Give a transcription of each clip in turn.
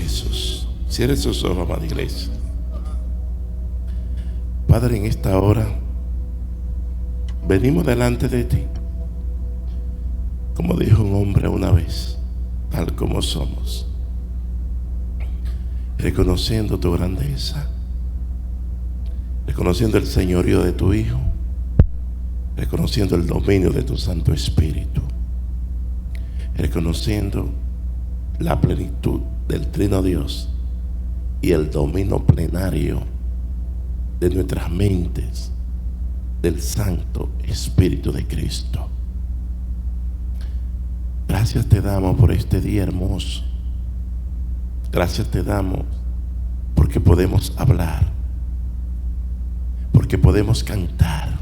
Jesús. Cierre sus ojos, amada iglesia. Padre, en esta hora venimos delante de ti, como dijo un hombre una vez, tal como somos, reconociendo tu grandeza, reconociendo el señorío de tu Hijo, reconociendo el dominio de tu Santo Espíritu, reconociendo la plenitud del Trino Dios y el dominio plenario de nuestras mentes del Santo Espíritu de Cristo. Gracias te damos por este día hermoso. Gracias te damos porque podemos hablar, porque podemos cantar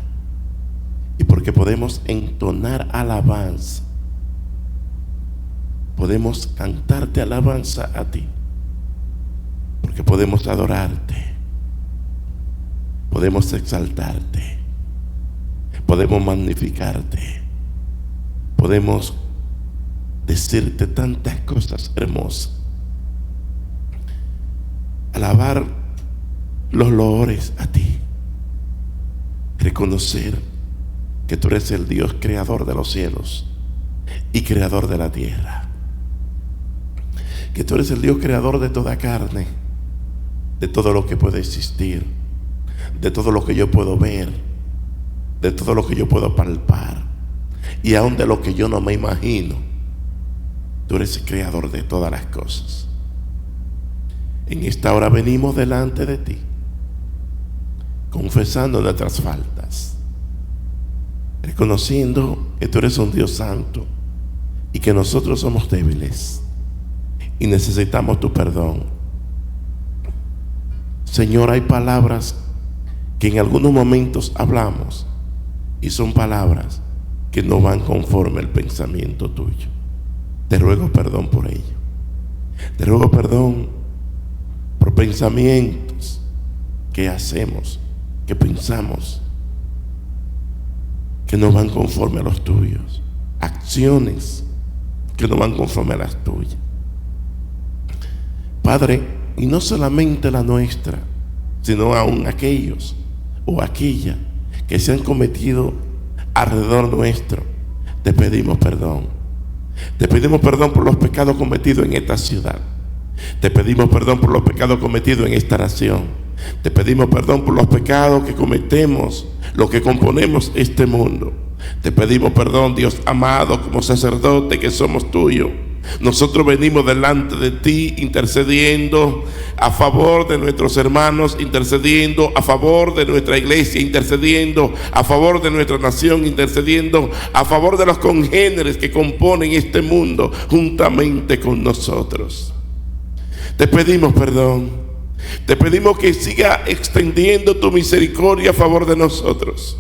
y porque podemos entonar alabanza. Podemos cantarte alabanza a ti, porque podemos adorarte, podemos exaltarte, podemos magnificarte, podemos decirte tantas cosas hermosas, alabar los loores a ti, reconocer que tú eres el Dios creador de los cielos y creador de la tierra, que tú eres el Dios creador de toda carne, de todo lo que puede existir, de todo lo que yo puedo ver, de todo lo que yo puedo palpar y aún de lo que yo no me imagino. Tú eres el creador de todas las cosas. En esta hora venimos delante de ti, confesando nuestras faltas, reconociendo que tú eres un Dios santo y que nosotros somos débiles y necesitamos tu perdón. Señor, hay palabras que en algunos momentos hablamos y son palabras que no van conforme al pensamiento tuyo. Te ruego perdón por ello. Te ruego perdón por pensamientos que hacemos, que pensamos, que no van conforme a los tuyos, acciones que no van conforme a las tuyas. Padre, y no solamente la nuestra, sino aún aquellos o aquella que se han cometido alrededor nuestro, te pedimos perdón. Te pedimos perdón por los pecados cometidos en esta ciudad. Te pedimos perdón por los pecados cometidos en esta nación. Te pedimos perdón por los pecados que cometemos, los que componemos este mundo. Te pedimos perdón, Dios amado, como sacerdote que somos tuyos. Nosotros venimos delante de ti intercediendo a favor de nuestros hermanos, intercediendo a favor de nuestra iglesia, intercediendo a favor de nuestra nación, intercediendo a favor de los congéneres que componen este mundo juntamente con nosotros. Te pedimos perdón, te pedimos que siga extendiendo tu misericordia a favor de nosotros,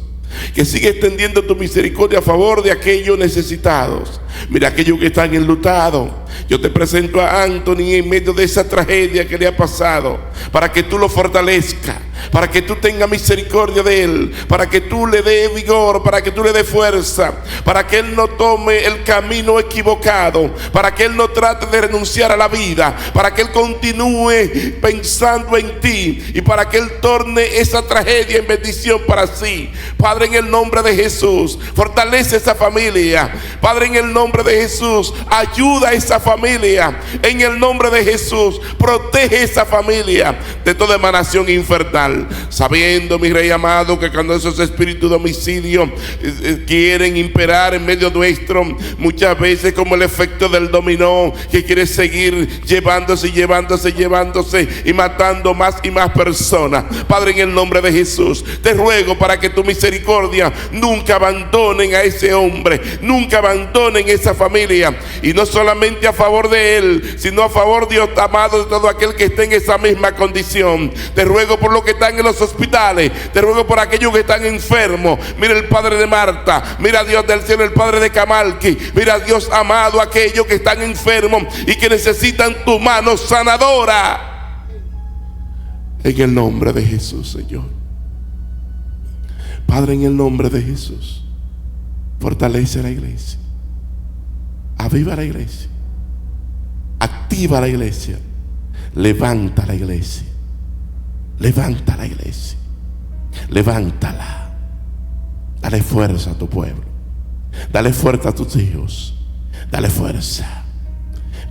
que siga extendiendo tu misericordia a favor de aquellos necesitados. Mira, aquellos que están enlutados. Yo te presento a Anthony en medio de esa tragedia que le ha pasado, para que tú lo fortalezcas, para que tú tengas misericordia de él, para que tú le dé vigor, para que tú le dé fuerza, para que él no tome el camino equivocado, para que él no trate de renunciar a la vida, para que él continúe pensando en ti y para que él torne esa tragedia en bendición para sí. Padre, en el nombre de Jesús, fortalece esa familia. Padre, en el nombre de Jesús, ayuda a esa familia. En el nombre de Jesús, protege esa familia de toda emanación infernal, sabiendo, mi Rey amado, que cuando esos espíritus de homicidio quieren imperar en medio nuestro, muchas veces como el efecto del dominó, que quiere seguir llevándose y matando más y más personas. Padre, en el nombre de Jesús, te ruego para que tu misericordia nunca abandonen a ese hombre, nunca abandonen esa familia, y no solamente a favor de él, sino a favor, Dios amado, de todo aquel que esté en esa misma condición. Te ruego por los que están en los hospitales, te ruego por aquellos que están enfermos. Mira el padre de Marta, mira Dios del cielo, el padre de Camalqui, mira Dios amado, aquellos que están enfermos y que necesitan tu mano sanadora. En el nombre de Jesús, Señor. Padre, en el nombre de Jesús, fortalece la iglesia, aviva la iglesia, activa la iglesia, Levanta la iglesia. Levanta la iglesia. Levántala. Dale fuerza a tu pueblo. Dale fuerza a tus hijos. Dale fuerza.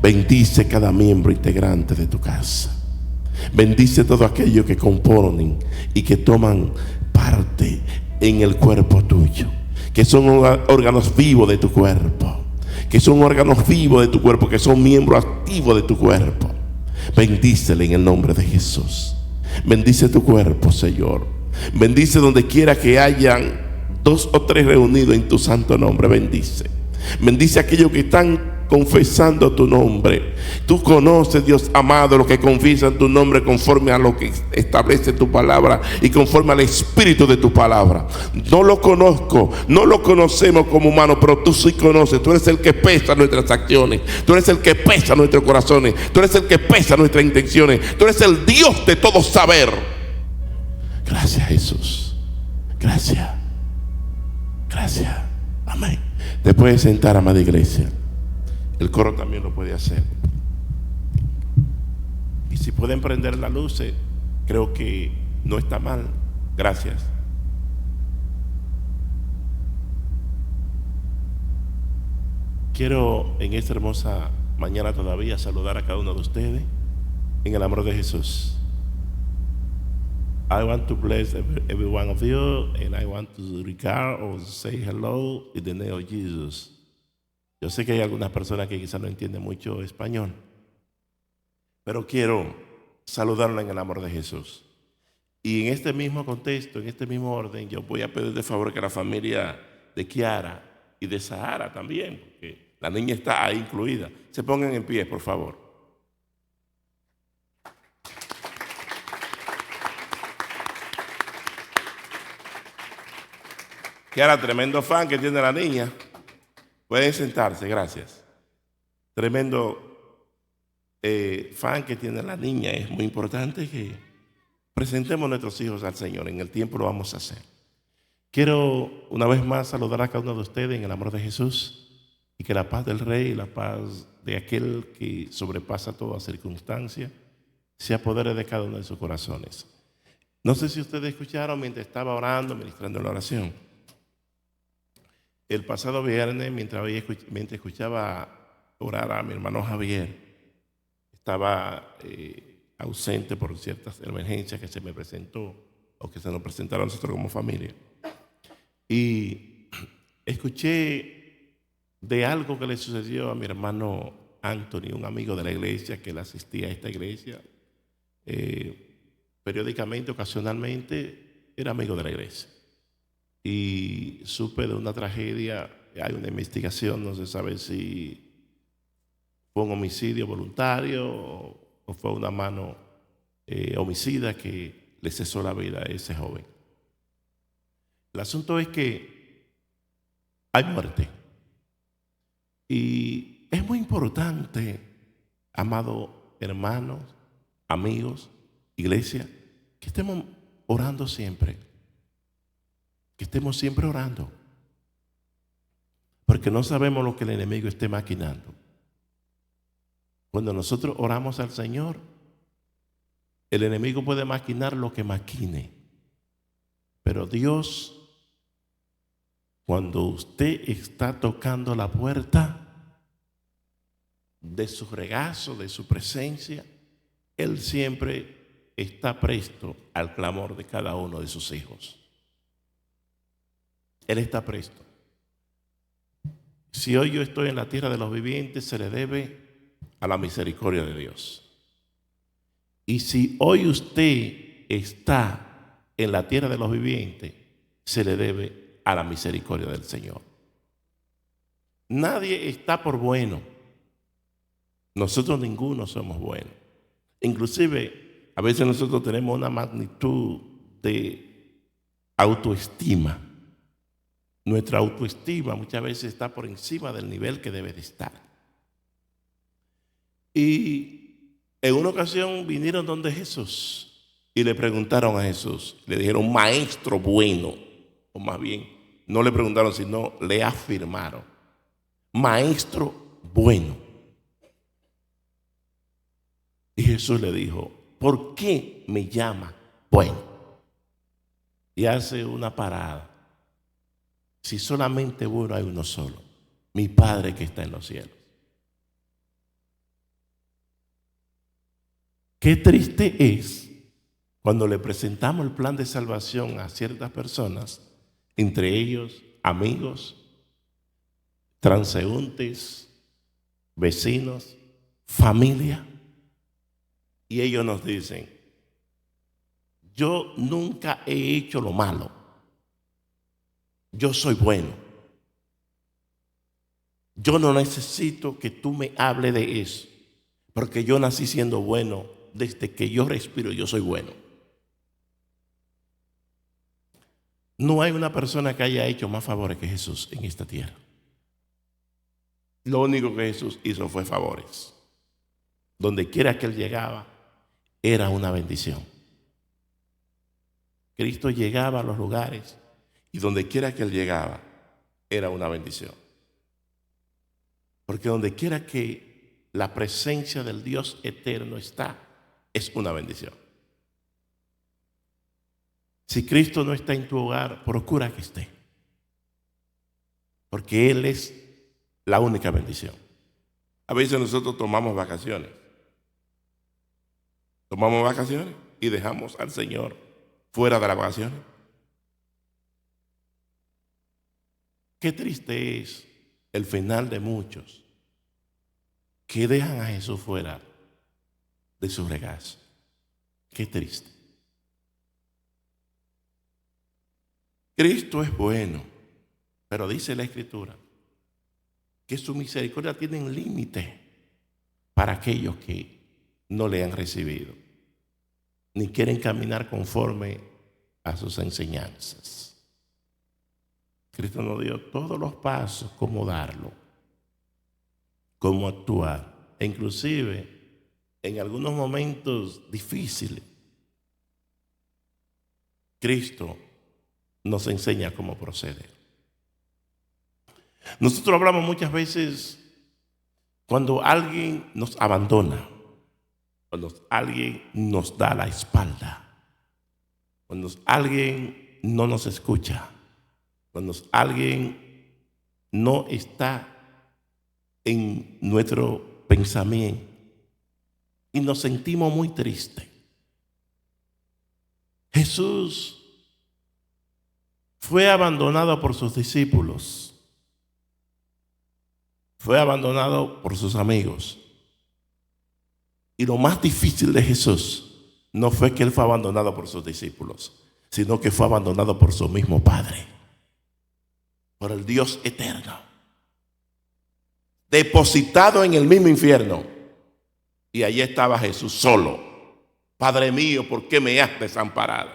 Bendice cada miembro integrante de tu casa. Bendice todo aquello que componen y que toman parte en el cuerpo tuyo, que son órganos vivos de tu cuerpo, que son órganos vivos de tu cuerpo, que son miembros activos de tu cuerpo. Bendícele en el nombre de Jesús. Bendice tu cuerpo, Señor. Bendice donde quiera que hayan 2 o 3 reunidos en tu santo nombre. Bendice. Bendice a aquellos que están confesando tu nombre. Tú conoces, Dios amado, lo que confiesan tu nombre conforme a lo que establece tu palabra y conforme al espíritu de tu palabra. No lo conozco, no lo conocemos como humanos, pero tú sí conoces. Tú eres el que pesa nuestras acciones, tú eres el que pesa nuestros corazones, tú eres el que pesa nuestras intenciones, tú eres el Dios de todo saber. Gracias, Jesús. Gracias. Gracias. Amén. Te puedes sentar, amada iglesia. El coro también lo puede hacer. Y si pueden prender las luces, creo que no está mal. Gracias. Quiero en esta hermosa mañana todavía saludar a cada uno de ustedes en el amor de Jesús. I want to bless every one of you, and I want to regard or say hello in the name of Jesus. Yo sé que hay algunas personas que quizás no entienden mucho español, pero quiero saludarla en el amor de Jesús. Y en este mismo contexto, en este mismo orden, yo voy a pedir de favor que la familia de Kiara y de Sahara también, porque la niña está ahí incluida, se pongan en pie, por favor. Kiara, tremendo fan que tiene la niña. Pueden sentarse, gracias. Tremendo fan que tiene la niña. Es muy importante que presentemos a nuestros hijos al Señor. En el tiempo lo vamos a hacer. Quiero una vez más saludar a cada uno de ustedes en el amor de Jesús, y que la paz del Rey y la paz de aquel que sobrepasa toda circunstancia se apodere de cada uno de sus corazones. No sé si ustedes escucharon mientras estaba orando, ministrando la oración. El pasado viernes, mientras escuchaba orar a mi hermano Javier, estaba ausente por ciertas emergencias que se me presentó o que se nos presentaron a nosotros como familia. Y escuché de algo que le sucedió a mi hermano Anthony, un amigo de la iglesia que él asistía a esta iglesia. Periódicamente, ocasionalmente, era amigo de la iglesia. Y supe de una tragedia. Hay una investigación, no se sabe si fue un homicidio voluntario o fue una mano homicida que le cesó la vida a ese joven. El asunto es que hay muerte. Y es muy importante, amados hermanos, amigos, iglesia, que estemos orando siempre. Que estemos siempre orando, porque no sabemos lo que el enemigo esté maquinando. Cuando nosotros oramos al Señor, el enemigo puede maquinar lo que maquine, pero Dios, cuando usted está tocando la puerta de su regazo, de su presencia, Él siempre está presto al clamor de cada uno de sus hijos. Él está presto. Si hoy yo estoy en la tierra de los vivientes, se le debe a la misericordia de Dios. Y si hoy usted está en la tierra de los vivientes, se le debe a la misericordia del Señor. Nadie está por bueno. Nosotros ninguno somos buenos. Inclusive, a veces nosotros tenemos una magnitud de autoestima. Nuestra autoestima muchas veces está por encima del nivel que debe de estar. Y en una ocasión vinieron donde Jesús y le preguntaron a Jesús, le dijeron, maestro bueno, o más bien, no le preguntaron, sino le afirmaron, maestro bueno. Y Jesús le dijo, ¿por qué me llama bueno? Y hace una parada. Si solamente bueno hay uno solo, mi Padre que está en los cielos. Qué triste es cuando le presentamos el plan de salvación a ciertas personas, entre ellos amigos, transeúntes, vecinos, familia, y ellos nos dicen, yo nunca he hecho lo malo, yo soy bueno, yo no necesito que tú me hables de eso, porque yo nací siendo bueno, desde que yo respiro yo soy bueno. No hay una persona que haya hecho más favores que Jesús en esta tierra. Lo único que Jesús hizo fue favores. Donde quiera que él llegaba, era una bendición. Cristo llegaba a los lugares y donde quiera que él llegaba, era una bendición. Porque donde quiera que la presencia del Dios eterno está, es una bendición. Si Cristo no está en tu hogar, procura que esté. Porque Él es la única bendición. A veces nosotros tomamos vacaciones. Tomamos vacaciones y dejamos al Señor fuera de las vacaciones. Qué triste es el final de muchos que dejan a Jesús fuera de su regazo. Qué triste. Cristo es bueno, pero dice la Escritura que su misericordia tiene un límite para aquellos que no le han recibido, ni quieren caminar conforme a sus enseñanzas. Cristo nos dio todos los pasos, cómo darlo, cómo actuar, e inclusive en algunos momentos difíciles, Cristo nos enseña cómo proceder. Nosotros hablamos muchas veces cuando alguien nos abandona, cuando alguien nos da la espalda, cuando alguien no nos escucha, cuando alguien no está en nuestro pensamiento y nos sentimos muy tristes. Jesús fue abandonado por sus discípulos, fue abandonado por sus amigos. Y lo más difícil de Jesús no fue que Él fue abandonado por sus discípulos, sino que fue abandonado por su mismo Padre, por el Dios eterno, depositado en el mismo infierno. Y allí estaba Jesús solo. Padre mío, ¿por qué me has desamparado?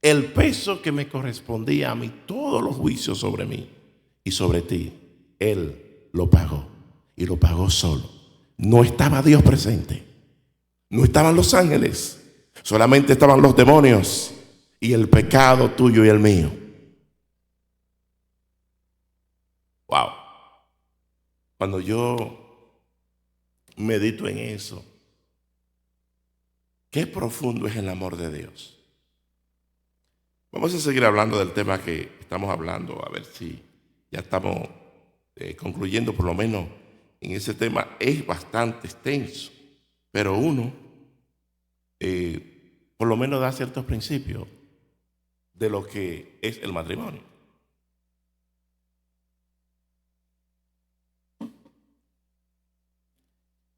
El peso que me correspondía a mí, todos los juicios sobre mí y sobre ti, Él lo pagó, y lo pagó solo. No estaba Dios presente, no estaban los ángeles, solamente estaban los demonios y el pecado tuyo y el mío. Wow. Cuando yo medito en eso, qué profundo es el amor de Dios. Vamos a seguir hablando del tema que estamos hablando, a ver si ya estamos concluyendo, por lo menos en ese tema. Es bastante extenso, pero uno por lo menos da ciertos principios de lo que es el matrimonio.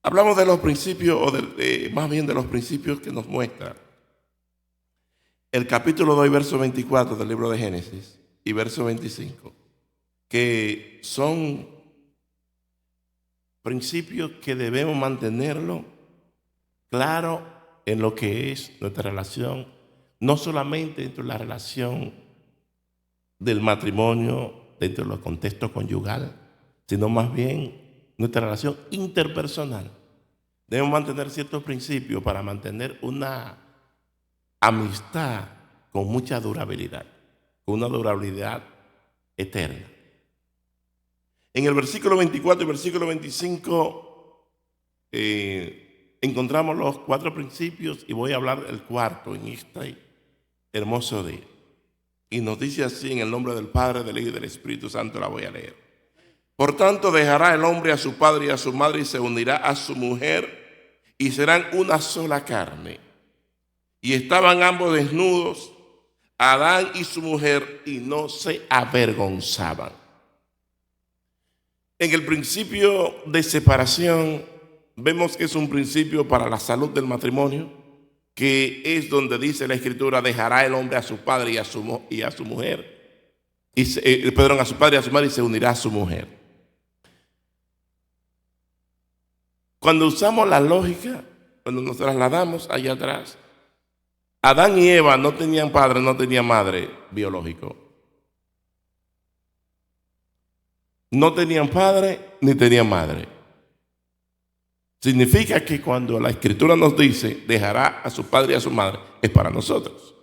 Hablamos de los principios, o más bien de los principios que nos muestra el capítulo 2, verso 24 del libro de Génesis y verso 25, que son principios que debemos mantenerlo claro en lo que es nuestra relación, no solamente dentro de la relación del matrimonio, dentro del contexto conyugal, sino más bien nuestra relación interpersonal. Debemos mantener ciertos principios para mantener una amistad con mucha durabilidad, con una durabilidad eterna. En el versículo 24 y versículo 25 encontramos los 4 principios y voy a hablar del cuarto en este hermoso día. Y nos dice así, en el nombre del Padre, del Hijo y del Espíritu Santo, la voy a leer. Por tanto, dejará el hombre a su padre y a su madre y se unirá a su mujer y serán una sola carne. Y estaban ambos desnudos, Adán y su mujer, y no se avergonzaban. En el principio de separación, vemos que es un principio para la salud del matrimonio, que es donde dice la Escritura, dejará el hombre a su padre y a su mujer, a su padre y a su madre y se unirá a su mujer. Cuando usamos la lógica, cuando nos trasladamos allá atrás, Adán y Eva no tenían padre, no tenían madre biológico. No tenían padre ni tenían madre. Significa que cuando la Escritura nos dice dejará a su padre y a su madre, es para nosotros.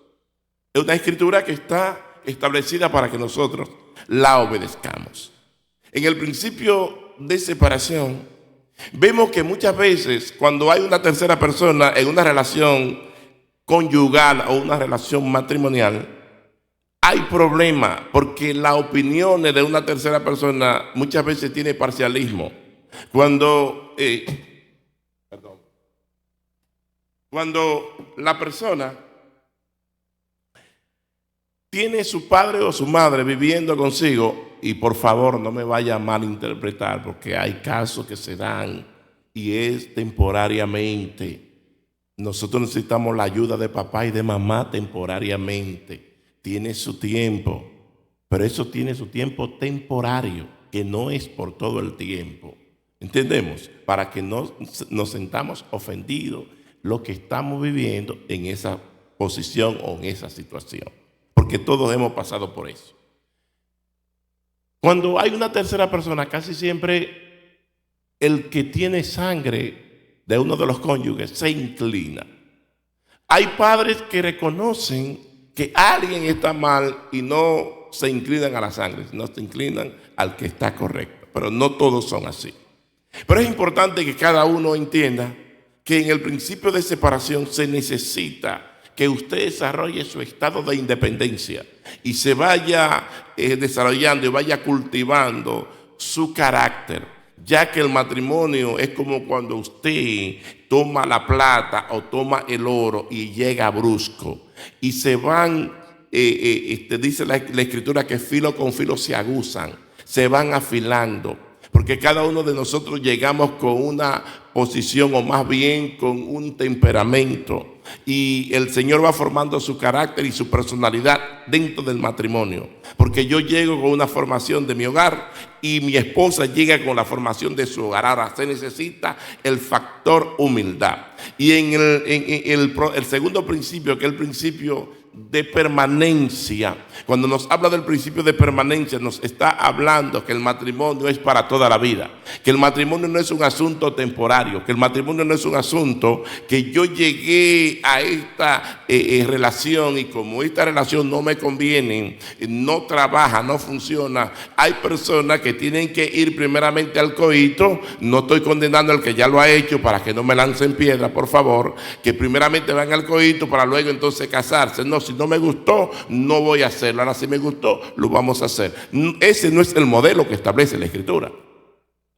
Es una Escritura que está establecida para que nosotros la obedezcamos. En el principio de separación, vemos que muchas veces cuando hay una tercera persona en una relación conyugal o una relación matrimonial, hay problema porque las opiniones de una tercera persona muchas veces tiene parcialismo. Cuando la persona tiene su padre o su madre viviendo consigo, y por favor no me vaya a malinterpretar porque hay casos que se dan y es temporariamente. Nosotros necesitamos la ayuda de papá y de mamá temporariamente. Tiene su tiempo, pero eso tiene su tiempo temporario, que no es por todo el tiempo. ¿Entendemos? Para que no nos sentamos ofendidos lo que estamos viviendo en esa posición o en esa situación. Porque todos hemos pasado por eso. Cuando hay una tercera persona, casi siempre el que tiene sangre de uno de los cónyuges se inclina. Hay padres que reconocen que alguien está mal y no se inclinan a la sangre, sino se inclinan al que está correcto. Pero no todos son así. Pero es importante que cada uno entienda que en el principio de separación se necesita que usted desarrolle su estado de independencia y se vaya desarrollando y vaya cultivando su carácter, ya que el matrimonio es como cuando usted toma la plata o toma el oro y llega brusco y se van, dice la Escritura que filo con filo se aguzan, se van afilando, porque cada uno de nosotros llegamos con una posición o más bien con un temperamento y el Señor va formando su carácter y su personalidad dentro del matrimonio, porque yo llego con una formación de mi hogar y mi esposa llega con la formación de su hogar. Ahora se necesita el factor humildad. Y en el segundo principio, que es el principio de permanencia, cuando nos habla del principio de permanencia, nos está hablando que el matrimonio es para toda la vida, que el matrimonio no es un asunto temporario, que el matrimonio no es un asunto que yo llegué a esta relación y como esta relación no me conviene, no trabaja, no funciona. Hay personas que tienen que ir primeramente al coito. No estoy condenando al que ya lo ha hecho para que no me lancen piedra, por favor, que primeramente van al coito para luego entonces casarse. No, si no me gustó, no voy a hacerlo. Ahora si me gustó, lo vamos a hacer. Ese no es el modelo que establece la Escritura.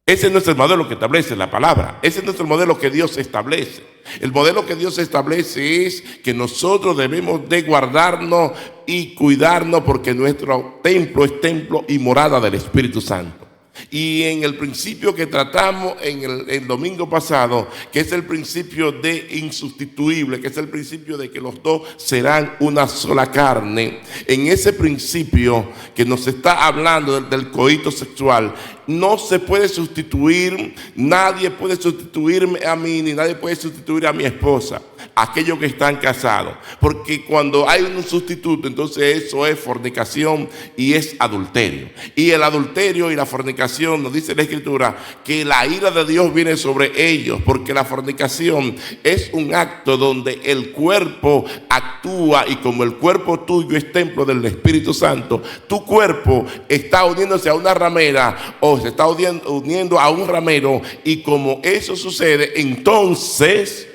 Ese no es el modelo que establece la palabra. Ese no es el modelo que Dios establece. El modelo que Dios establece es que nosotros debemos de guardarnos y cuidarnos porque nuestro templo es templo y morada del Espíritu Santo. Y en el principio que tratamos en el domingo pasado, que es el principio de insustituible, que es el principio de que los dos serán una sola carne, en ese principio que nos está hablando del coito sexual, no se puede sustituir, nadie puede sustituirme a mí, ni nadie puede sustituir a mi esposa. a aquellos que están casados. Porque cuando hay un sustituto, entonces eso es fornicación y es adulterio. Y el adulterio y la fornicación, nos dice la Escritura, que la ira de Dios viene sobre ellos, porque la fornicación es un acto donde el cuerpo actúa, y como el cuerpo tuyo es templo del Espíritu Santo, tu cuerpo está uniéndose a una ramera o se está uniendo a un ramero, y como eso sucede, entonces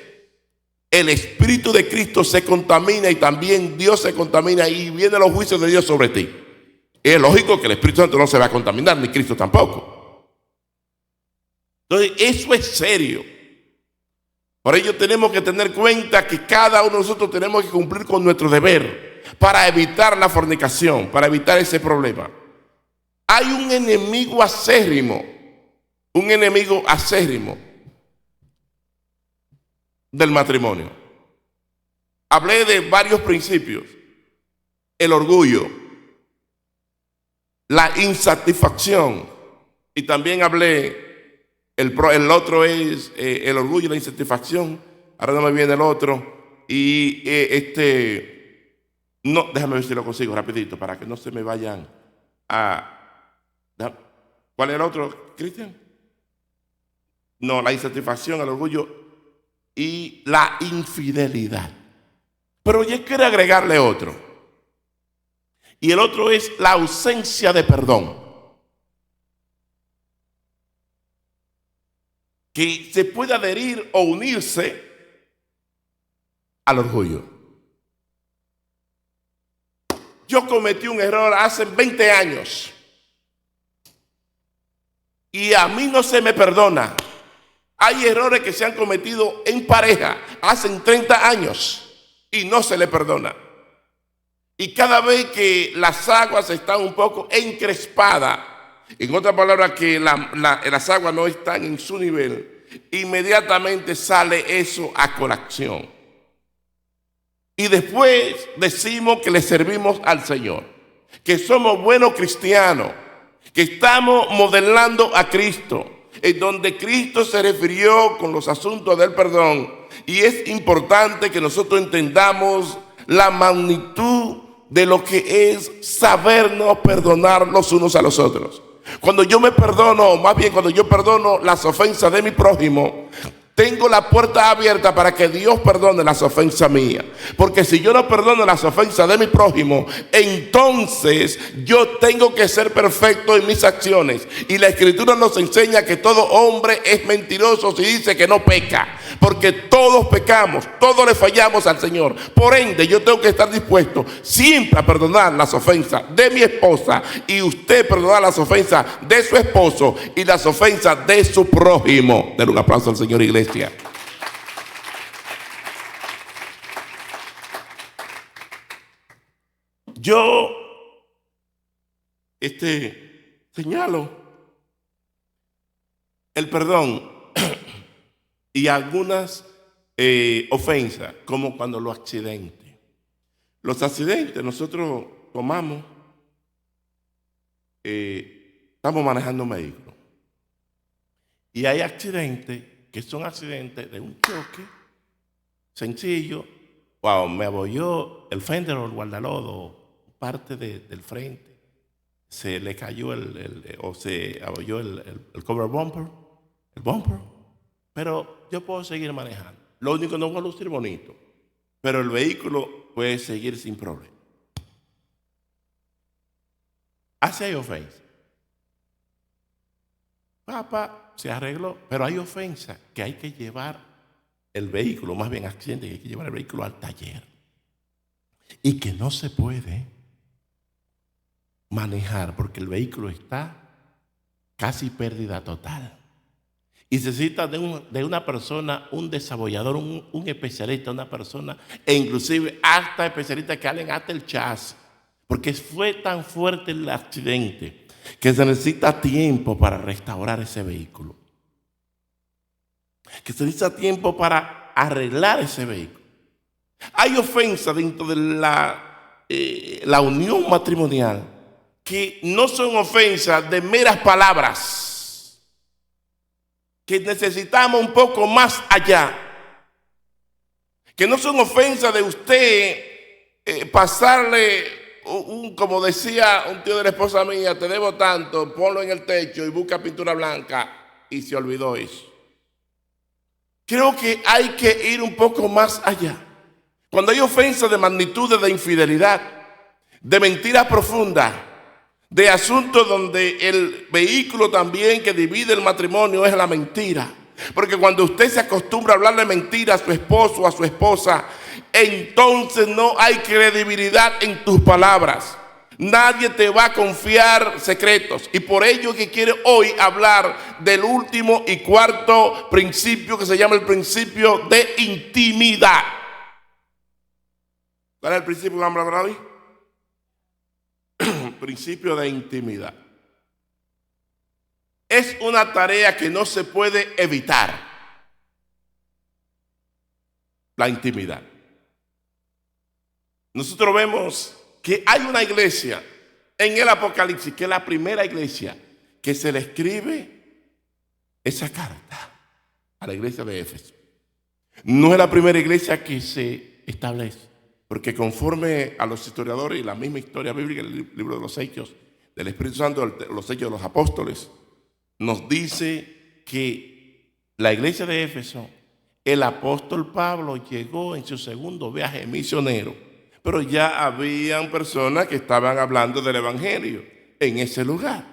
el Espíritu de Cristo se contamina y también Dios se contamina y vienen los juicios de Dios sobre ti. Es lógico que el Espíritu Santo no se va a contaminar, ni Cristo tampoco. Entonces eso es serio. Por ello tenemos que tener cuenta que cada uno de nosotros tenemos que cumplir con nuestro deber para evitar la fornicación, para evitar ese problema. Hay un enemigo acérrimo del matrimonio. Hablé de varios principios: el orgullo, la insatisfacción, y también hablé, el otro es el orgullo y la insatisfacción. Ahora no me viene el otro. Y no, déjame ver si lo consigo rapidito para que no se me vayan a... ¿Cuál es el otro, Cristian? No, la insatisfacción, el orgullo y la infidelidad. Pero yo quiero agregarle otro. Y el otro es la ausencia de perdón, que se puede adherir o unirse al orgullo. Yo cometí un error hace 20 años y a mí no se me perdona. Hay errores que se han cometido en pareja hace 30 años y no se le perdona. Y cada vez que las aguas están un poco encrespadas, en otras palabras, que las aguas no están en su nivel, inmediatamente sale eso a colación. Y después decimos que le servimos al Señor, que somos buenos cristianos, que estamos modelando a Cristo, en donde Cristo se refirió con los asuntos del perdón. Y es importante que nosotros entendamos la magnitud de lo que es sabernos perdonar los unos a los otros. Cuando yo me perdono, más bien cuando yo perdono las ofensas de mi prójimo, tengo la puerta abierta para que Dios perdone las ofensas mías. Porque si yo no perdono las ofensas de mi prójimo, entonces yo tengo que ser perfecto en mis acciones. Y la Escritura nos enseña que todo hombre es mentiroso si dice que no peca. Porque todos pecamos, todos le fallamos al Señor. Por ende, yo tengo que estar dispuesto siempre a perdonar las ofensas de mi esposa, y usted perdonar las ofensas de su esposo y las ofensas de su prójimo. Denle un aplauso al Señor, iglesia. Yo señalo el perdón y algunas ofensas, como cuando los accidentes. Los accidentes, nosotros tomamos, estamos manejando un vehículo y hay accidentes que son accidentes de un choque sencillo. Wow, me abolló el fender o el guardalodo, parte del frente, se le cayó o se abolló el cover bumper, el bumper, pero yo puedo seguir manejando. Lo único que no va a lucir bonito, pero el vehículo puede seguir sin problema. Así hay ofensa. Papá se arregló, pero hay ofensa que hay que llevar el vehículo, más bien accidente, que hay que llevar el vehículo al taller. Y que no se puede manejar porque el vehículo está casi pérdida total. Y se necesita de una persona, un desabollador, un especialista, una persona, e inclusive hasta especialistas que hablen hasta el chasis. Porque fue tan fuerte el accidente que se necesita tiempo para restaurar ese vehículo. Que se necesita tiempo para arreglar ese vehículo. Hay ofensas dentro de la unión matrimonial que no son ofensas de meras palabras, que necesitamos un poco más allá, Que no son ofensas de usted pasarle como decía un tío de la esposa mía, te debo tanto, ponlo en el techo y busca pintura blanca, y se olvidó eso. Creo que hay que ir un poco más allá. Cuando hay ofensas de magnitudes de infidelidad, de mentiras profundas, de asuntos donde el vehículo también que divide el matrimonio es la mentira. Porque cuando usted se acostumbra a hablarle mentira a su esposo o a su esposa, entonces no hay credibilidad en tus palabras. Nadie te va a confiar secretos. Y por ello que quiere hoy hablar del último y cuarto principio, que se llama el principio de intimidad. ¿Cuál es el principio que vamos a hablar hoy? Principio de intimidad. Es una tarea que no se puede evitar. La intimidad. Nosotros vemos que hay una iglesia en el Apocalipsis, que es la primera iglesia que se le escribe esa carta a la iglesia de Éfeso. No es la primera iglesia que se establece, porque conforme a los historiadores y la misma historia bíblica, el libro de los Hechos del Espíritu Santo, los Hechos de los Apóstoles, nos dice que la iglesia de Éfeso, el apóstol Pablo llegó en su segundo viaje misionero, pero ya habían personas que estaban hablando del evangelio en ese lugar.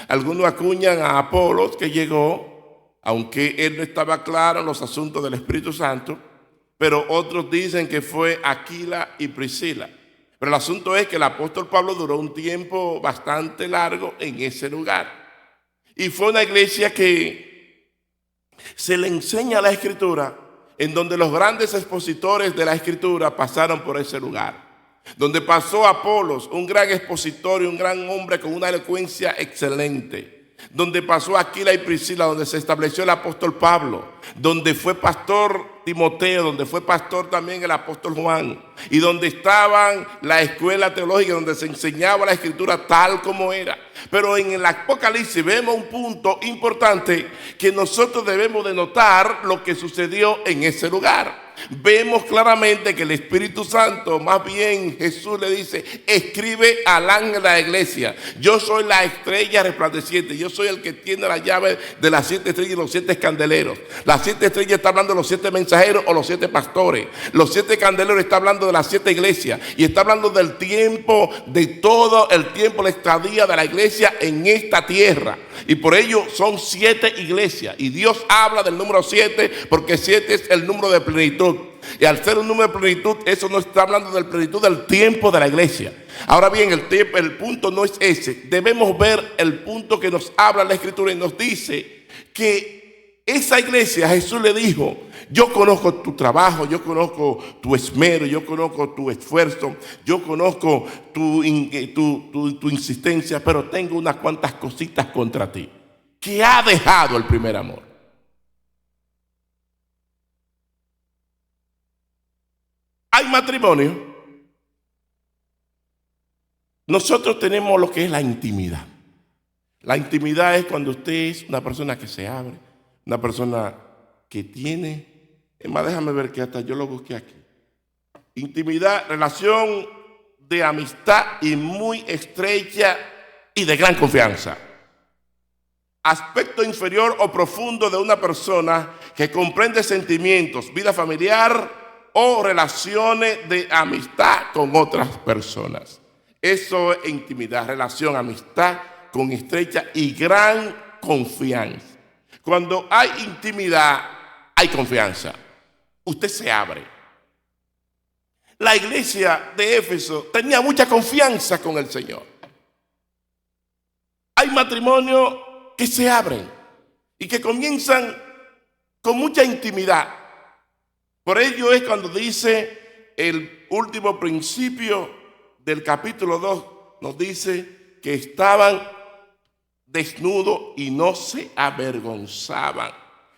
Algunos acuñan a Apolos, que llegó, aunque él no estaba claro en los asuntos del Espíritu Santo, pero otros dicen que fue Aquila y Priscila. Pero el asunto es que el apóstol Pablo duró un tiempo bastante largo en ese lugar. Y fue una iglesia que se le enseña la Escritura, en donde los grandes expositores de la Escritura pasaron por ese lugar. Donde pasó Apolos, un gran expositor y un gran hombre con una elocuencia excelente. Donde pasó Aquila y Priscila, donde se estableció el apóstol Pablo. Donde fue pastor Timoteo, donde fue pastor también el apóstol Juan. Y donde estaban la escuela teológica, donde se enseñaba la Escritura tal como era. Pero en el Apocalipsis vemos un punto importante que nosotros debemos de notar lo que sucedió en ese lugar. Vemos claramente que el Espíritu Santo, más bien Jesús le dice, escribe al ángel de la iglesia: yo soy la estrella resplandeciente, yo soy el que tiene la llave de las 7 estrellas y los 7 candeleros. Las 7 estrellas está hablando de los 7 mensajeros o los 7 pastores. Los 7 candeleros está hablando de las 7 iglesias, y está hablando del tiempo, de todo el tiempo, la estadía de la iglesia en esta tierra. Y por ello son 7 iglesias, y Dios habla del número 7 porque 7 es el número de plenitud. Y al ser un número de plenitud, eso no está hablando de la plenitud del tiempo de la iglesia. Ahora bien, el punto no es ese. Debemos ver el punto que nos habla la Escritura, y nos dice que esa iglesia, Jesús le dijo: yo conozco tu trabajo, yo conozco tu esmero, yo conozco tu esfuerzo, yo conozco tu insistencia, pero tengo unas cuantas cositas contra ti, que ha dejado el primer amor. Hay matrimonio. Nosotros tenemos lo que es la intimidad. La intimidad es cuando usted es una persona que se abre, una persona que tiene, es más, déjame ver que hasta yo lo busqué aquí. Intimidad, relación de amistad y muy estrecha y de gran confianza. Aspecto inferior o profundo de una persona que comprende sentimientos, vida familiar o relaciones de amistad con otras personas. Eso es intimidad, relación, amistad con estrecha y gran confianza. Cuando hay intimidad, hay confianza. Usted se abre. La iglesia de Éfeso tenía mucha confianza con el Señor. Hay matrimonios que se abren y que comienzan con mucha intimidad. Por ello es cuando dice el último principio del capítulo 2, nos dice que estaban desnudos y no se avergonzaban.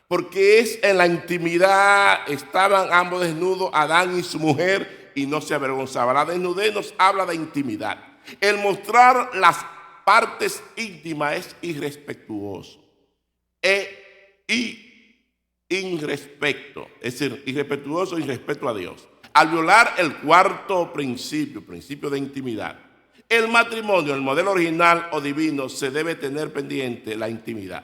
Porque es en la intimidad, estaban ambos desnudos, Adán y su mujer, y no se avergonzaban. La desnudez nos habla de intimidad. El mostrar las partes íntimas es irrespetuoso. Y irrespeto, es decir, irrespetuoso y respeto a Dios. Al violar el cuarto principio de intimidad, el matrimonio, el modelo original o divino, se debe tener pendiente la intimidad.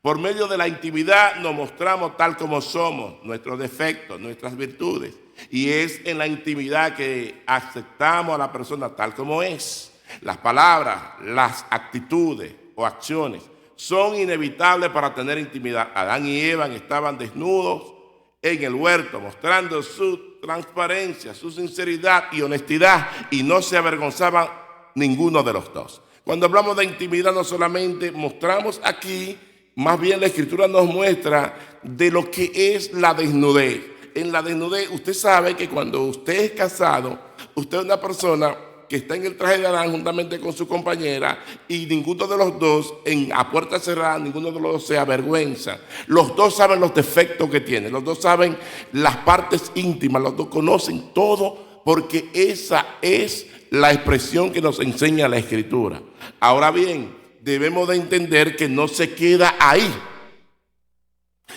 Por medio de la intimidad nos mostramos tal como somos, nuestros defectos, nuestras virtudes. Y es en la intimidad que aceptamos a la persona tal como es. Las palabras, las actitudes o acciones son inevitables para tener intimidad. Adán y Eva estaban desnudos en el huerto, mostrando su transparencia, su sinceridad y honestidad, y no se avergonzaban ninguno de los dos. Cuando hablamos de intimidad, no solamente mostramos aquí, más bien la Escritura nos muestra de lo que es la desnudez. En la desnudez, usted sabe que cuando usted es casado, usted es una persona que está en el traje de Adán juntamente con su compañera, y ninguno de los dos, a puerta cerrada, ninguno de los dos se avergüenza. Los dos saben los defectos que tienen, los dos saben las partes íntimas, los dos conocen todo, porque esa es la expresión que nos enseña la Escritura. Ahora bien, debemos de entender que no se queda ahí.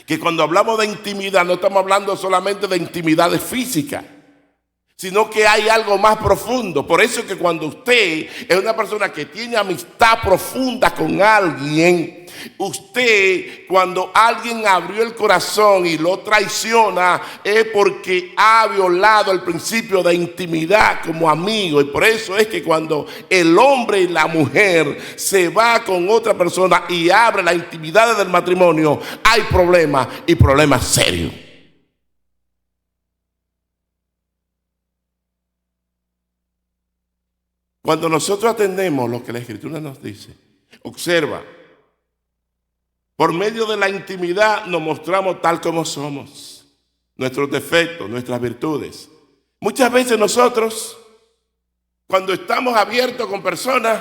Que cuando hablamos de intimidad no estamos hablando solamente de intimidades físicas, sino que hay algo más profundo. Por eso es que cuando usted es una persona que tiene amistad profunda con alguien, usted, cuando alguien abrió el corazón y lo traiciona, es porque ha violado el principio de intimidad como amigo. Y por eso es que cuando el hombre y la mujer se va con otra persona y abre la intimidad del matrimonio, hay problemas, y problemas serios. Cuando nosotros atendemos lo que la Escritura nos dice, observa, por medio de la intimidad nos mostramos tal como somos, nuestros defectos, nuestras virtudes. Muchas veces nosotros, cuando estamos abiertos con personas,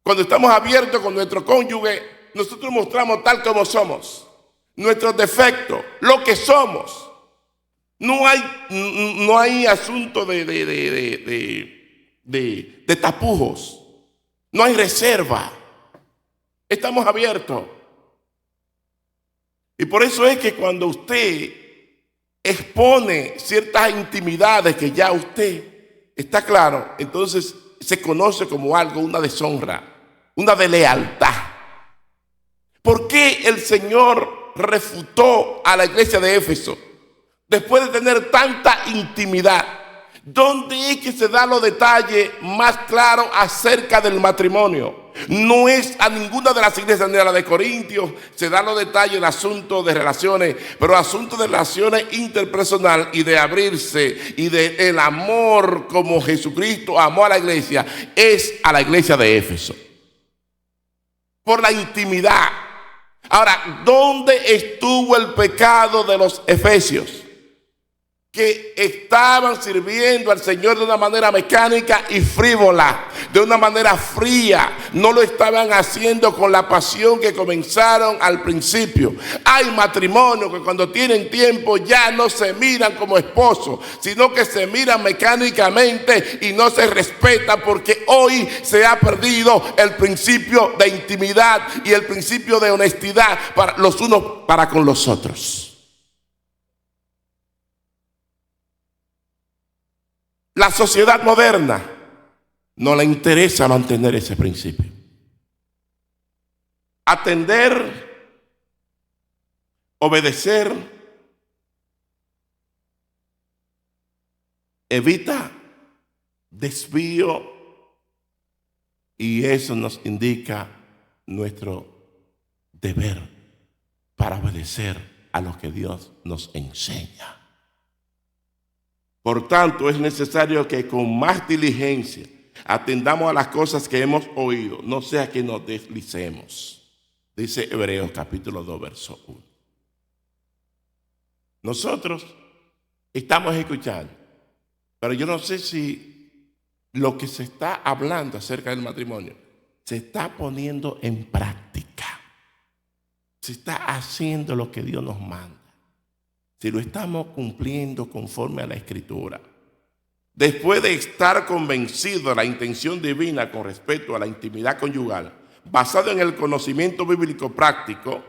cuando estamos abiertos con nuestro cónyuge, nosotros mostramos tal como somos, nuestros defectos, lo que somos. No hay asunto de tapujos, no hay reserva, estamos abiertos. Y por eso es que cuando usted expone ciertas intimidades que ya usted está claro, entonces se conoce como algo, una deshonra, una deslealtad. ¿Por qué el Señor refutó a la iglesia de Éfeso después de tener tanta intimidad? ¿Dónde es que se dan los detalles más claros acerca del matrimonio? No es a ninguna de las iglesias, ni a la de Corintios, se dan los detalles de asuntos de relaciones, pero asuntos de relaciones interpersonales y de abrirse y de el amor como Jesucristo amó a la iglesia, es a la iglesia de Éfeso. Por la intimidad. Ahora, ¿dónde estuvo el pecado de los efesios? Que estaban sirviendo al Señor de una manera mecánica y frívola, de una manera fría. No lo estaban haciendo con la pasión que comenzaron al principio. Hay matrimonios que cuando tienen tiempo ya no se miran como esposos, sino que se miran mecánicamente y no se respetan, porque hoy se ha perdido el principio de intimidad y el principio de honestidad para los unos para con los otros. La sociedad moderna no le interesa mantener ese principio. Atender, obedecer, evita desvío, y eso nos indica nuestro deber para obedecer a lo que Dios nos enseña. Por tanto, es necesario que con más diligencia atendamos a las cosas que hemos oído, no sea que nos deslicemos. Dice Hebreos capítulo 2, verso 1. Nosotros estamos escuchando, pero yo no sé si lo que se está hablando acerca del matrimonio se está poniendo en práctica. Se está haciendo lo que Dios nos manda. Si lo estamos cumpliendo conforme a la Escritura. Después de estar convencido de la intención divina con respecto a la intimidad conyugal, basado en el conocimiento bíblico práctico,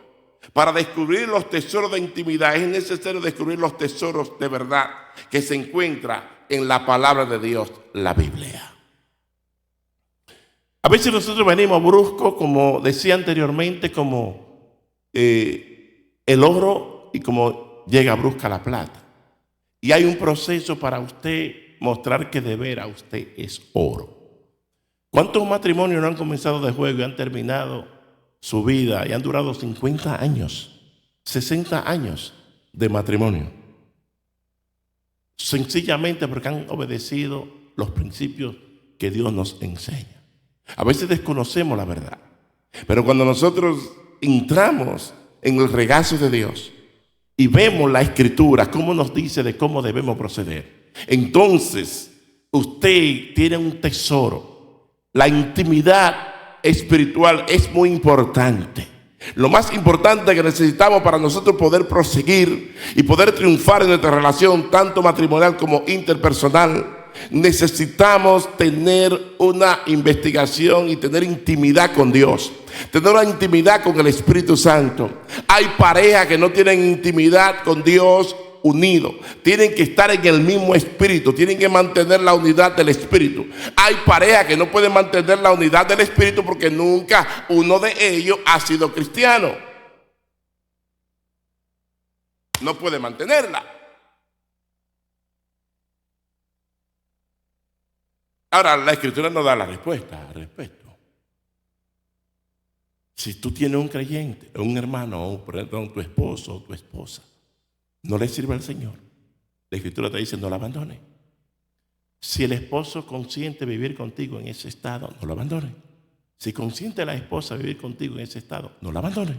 Para descubrir los tesoros de intimidad es necesario descubrir los tesoros de verdad que se encuentran en la palabra de Dios, la Biblia. A veces nosotros venimos bruscos, como decía anteriormente, como el oro y como llega brusca la plata. Y hay un proceso para usted mostrar que de veras usted es oro. ¿Cuántos matrimonios no han comenzado de juego y han terminado su vida y han durado 50 años, 60 años de matrimonio? Sencillamente porque han obedecido los principios que Dios nos enseña. A veces desconocemos la verdad, pero cuando nosotros entramos en el regazo de Dios y vemos la Escritura, cómo nos dice de cómo debemos proceder, entonces usted tiene un tesoro. La intimidad espiritual es muy importante. Lo más importante que necesitamos para nosotros poder proseguir y poder triunfar en nuestra relación, tanto matrimonial como interpersonal, necesitamos tener una investigación y tener intimidad con Dios, tener una intimidad con el Espíritu Santo. Hay parejas que no tienen intimidad con Dios unido, tienen que estar en el mismo espíritu, tienen que mantener la unidad del espíritu. Hay parejas que no pueden mantener la unidad del espíritu porque nunca uno de ellos ha sido cristiano. No puede mantenerla. Ahora, la Escritura no da la respuesta al respecto. Si tú tienes un creyente, un hermano, perdón, tu esposo o tu esposa, no le sirve al Señor, la Escritura te dice no la abandone. Si el esposo consiente vivir contigo en ese estado, no lo abandone. Si consiente la esposa vivir contigo en ese estado, no la abandone.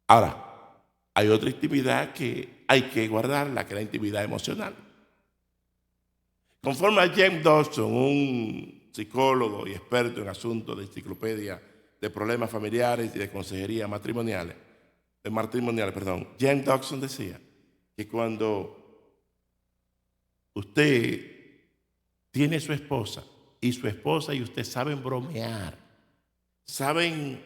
Ahora, hay otra intimidad que hay que guardarla, que es la intimidad emocional. Conforme a James Dobson, un psicólogo y experto en asuntos de enciclopedia de problemas familiares y de consejería matrimonial, James Dobson decía que cuando usted tiene su esposa y usted saben bromear, saben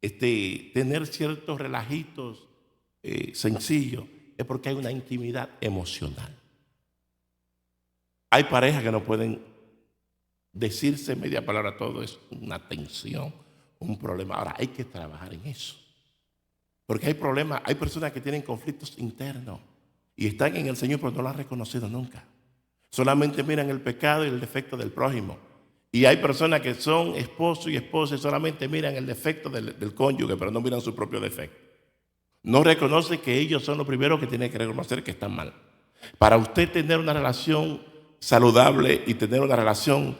tener ciertos relajitos sencillos, es porque hay una intimidad emocional. Hay parejas que no pueden decirse media palabra, todo es una tensión, un problema. Ahora hay que trabajar en eso, porque hay problemas, hay personas que tienen conflictos internos y están en el Señor pero no lo han reconocido nunca. Solamente miran el pecado y el defecto del prójimo. Y hay personas que son esposo y esposa y solamente miran el defecto del cónyuge, pero no miran su propio defecto. No reconoce que ellos son los primeros que tienen que reconocer que están mal. Para usted tener una relación saludable y tener una relación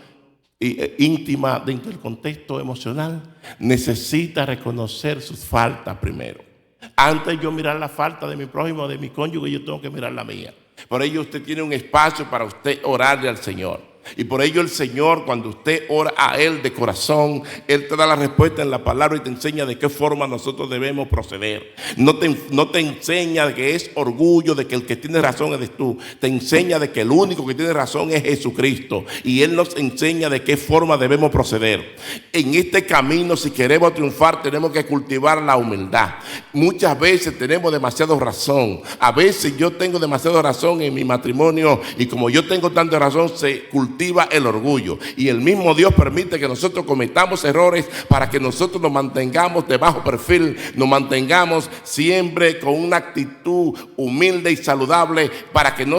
íntima dentro del contexto emocional, necesita reconocer sus faltas primero. Antes de yo mirar la falta de mi prójimo, de mi cónyuge, yo tengo que mirar la mía. Por ello usted tiene un espacio para usted orarle al Señor. Y por ello el Señor, cuando usted ora a Él de corazón, Él te da la respuesta en la palabra y te enseña de qué forma nosotros debemos proceder. No te enseña de que es orgullo, de que el que tiene razón eres tú. Te enseña de que el único que tiene razón es Jesucristo. Y Él nos enseña de qué forma debemos proceder. En este camino, si queremos triunfar, tenemos que cultivar la humildad. Muchas veces tenemos demasiada razón. A veces yo tengo demasiada razón en mi matrimonio y como yo tengo tanta razón, se cultiva el orgullo, y el mismo Dios permite que nosotros cometamos errores para que nosotros nos mantengamos de bajo perfil, nos mantengamos siempre con una actitud humilde y saludable, para que no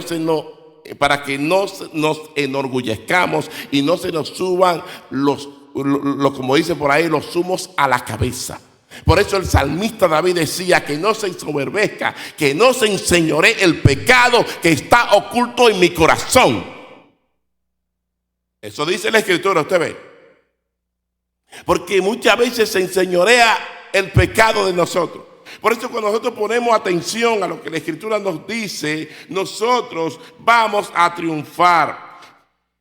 nos enorgullezcamos y no se nos suban como dice por ahí, los humos a la cabeza. Por eso el salmista David decía que no se ensoberbezca, que no se enseñoree el pecado que está oculto en mi corazón. Eso dice la Escritura, usted ve. Porque muchas veces se enseñorea el pecado de nosotros. Por eso cuando nosotros ponemos atención a lo que la Escritura nos dice, nosotros vamos a triunfar.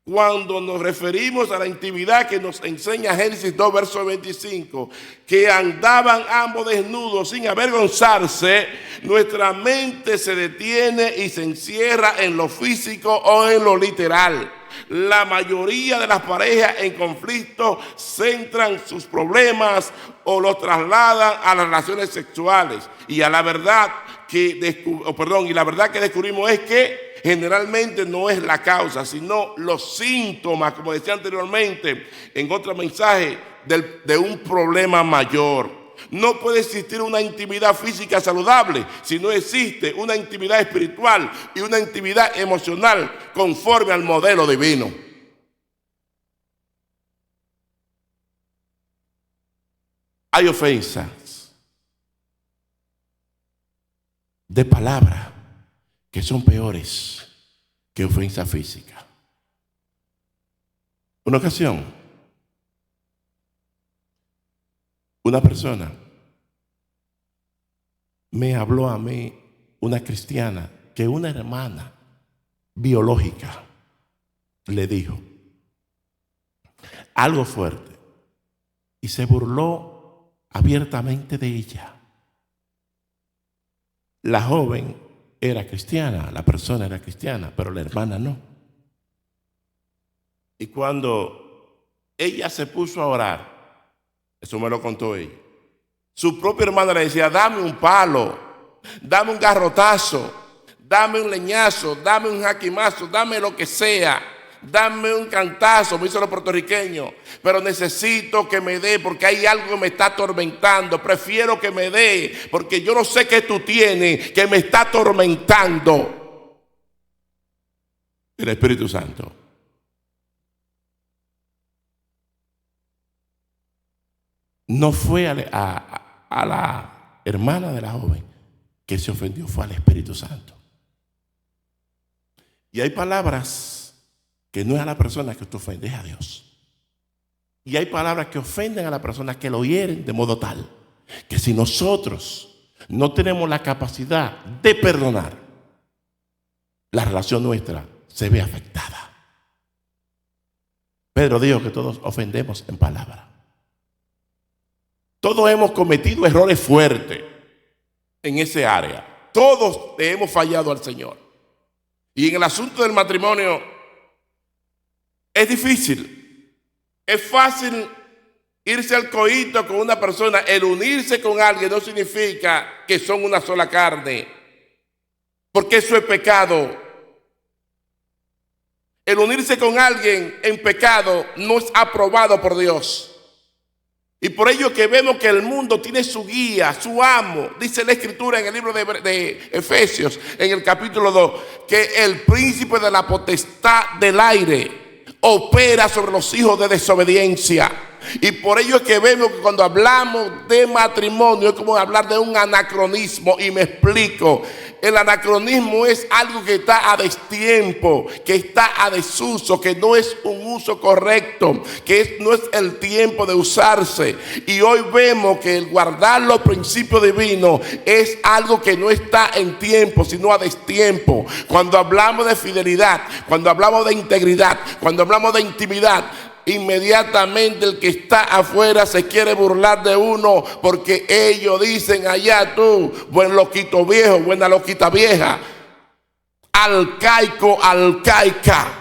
Cuando nos referimos a la intimidad que nos enseña Génesis 2, verso 25, que andaban ambos desnudos sin avergonzarse, nuestra mente se detiene y se encierra en lo físico o en lo literal. La mayoría de las parejas en conflicto centran sus problemas o los trasladan a las relaciones sexuales. Y a la verdad que descubrimos es que generalmente no es la causa, sino los síntomas, como decía anteriormente en otro mensaje, de un problema mayor. No puede existir una intimidad física saludable si no existe una intimidad espiritual y una intimidad emocional conforme al modelo divino. Hay ofensas de palabra que son peores que ofensa física. Una ocasión, una persona me habló a mí, una cristiana, que una hermana biológica le dijo algo fuerte y se burló abiertamente de ella. La joven era cristiana, la persona era cristiana, pero la hermana no. Y cuando ella se puso a orar, eso me lo contó ella, su propia hermana le decía: dame un palo, dame un garrotazo, dame un leñazo, dame un jaquimazo, dame lo que sea, dame un cantazo, me dicen los puertorriqueños, pero necesito que me dé porque hay algo que me está atormentando. Prefiero que me dé porque yo no sé qué tú tienes que me está atormentando. El Espíritu Santo. No fue a la hermana de la joven que se ofendió, fue al Espíritu Santo. Y hay palabras que no es a la persona que usted ofende, es a Dios. Y hay palabras que ofenden a la persona, que lo hieren de modo tal que si nosotros no tenemos la capacidad de perdonar, la relación nuestra se ve afectada. Pedro dijo que todos ofendemos en palabra. Todos hemos cometido errores fuertes en ese área. Todos le hemos fallado al Señor. Y en el asunto del matrimonio es difícil. Es fácil irse al coito con una persona. El unirse con alguien no significa que son una sola carne, porque eso es pecado. El unirse con alguien en pecado no es aprobado por Dios. Y por ello que vemos que el mundo tiene su guía, su amo. Dice la Escritura en el libro de Efesios, en el capítulo 2, que el príncipe de la potestad del aire opera sobre los hijos de desobediencia. Y por ello es que vemos que cuando hablamos de matrimonio es como hablar de un anacronismo. Y me explico. El anacronismo es algo que está a destiempo, que está a desuso, que no es un uso correcto, que no es el tiempo de usarse. Y hoy vemos que el guardar los principios divinos es algo que no está en tiempo, sino a destiempo. Cuando hablamos de fidelidad, cuando hablamos de integridad, cuando hablamos de intimidad, inmediatamente el que está afuera se quiere burlar de uno, porque ellos dicen allá: tú, buen loquito viejo, buena loquita vieja, arcaico, arcaica.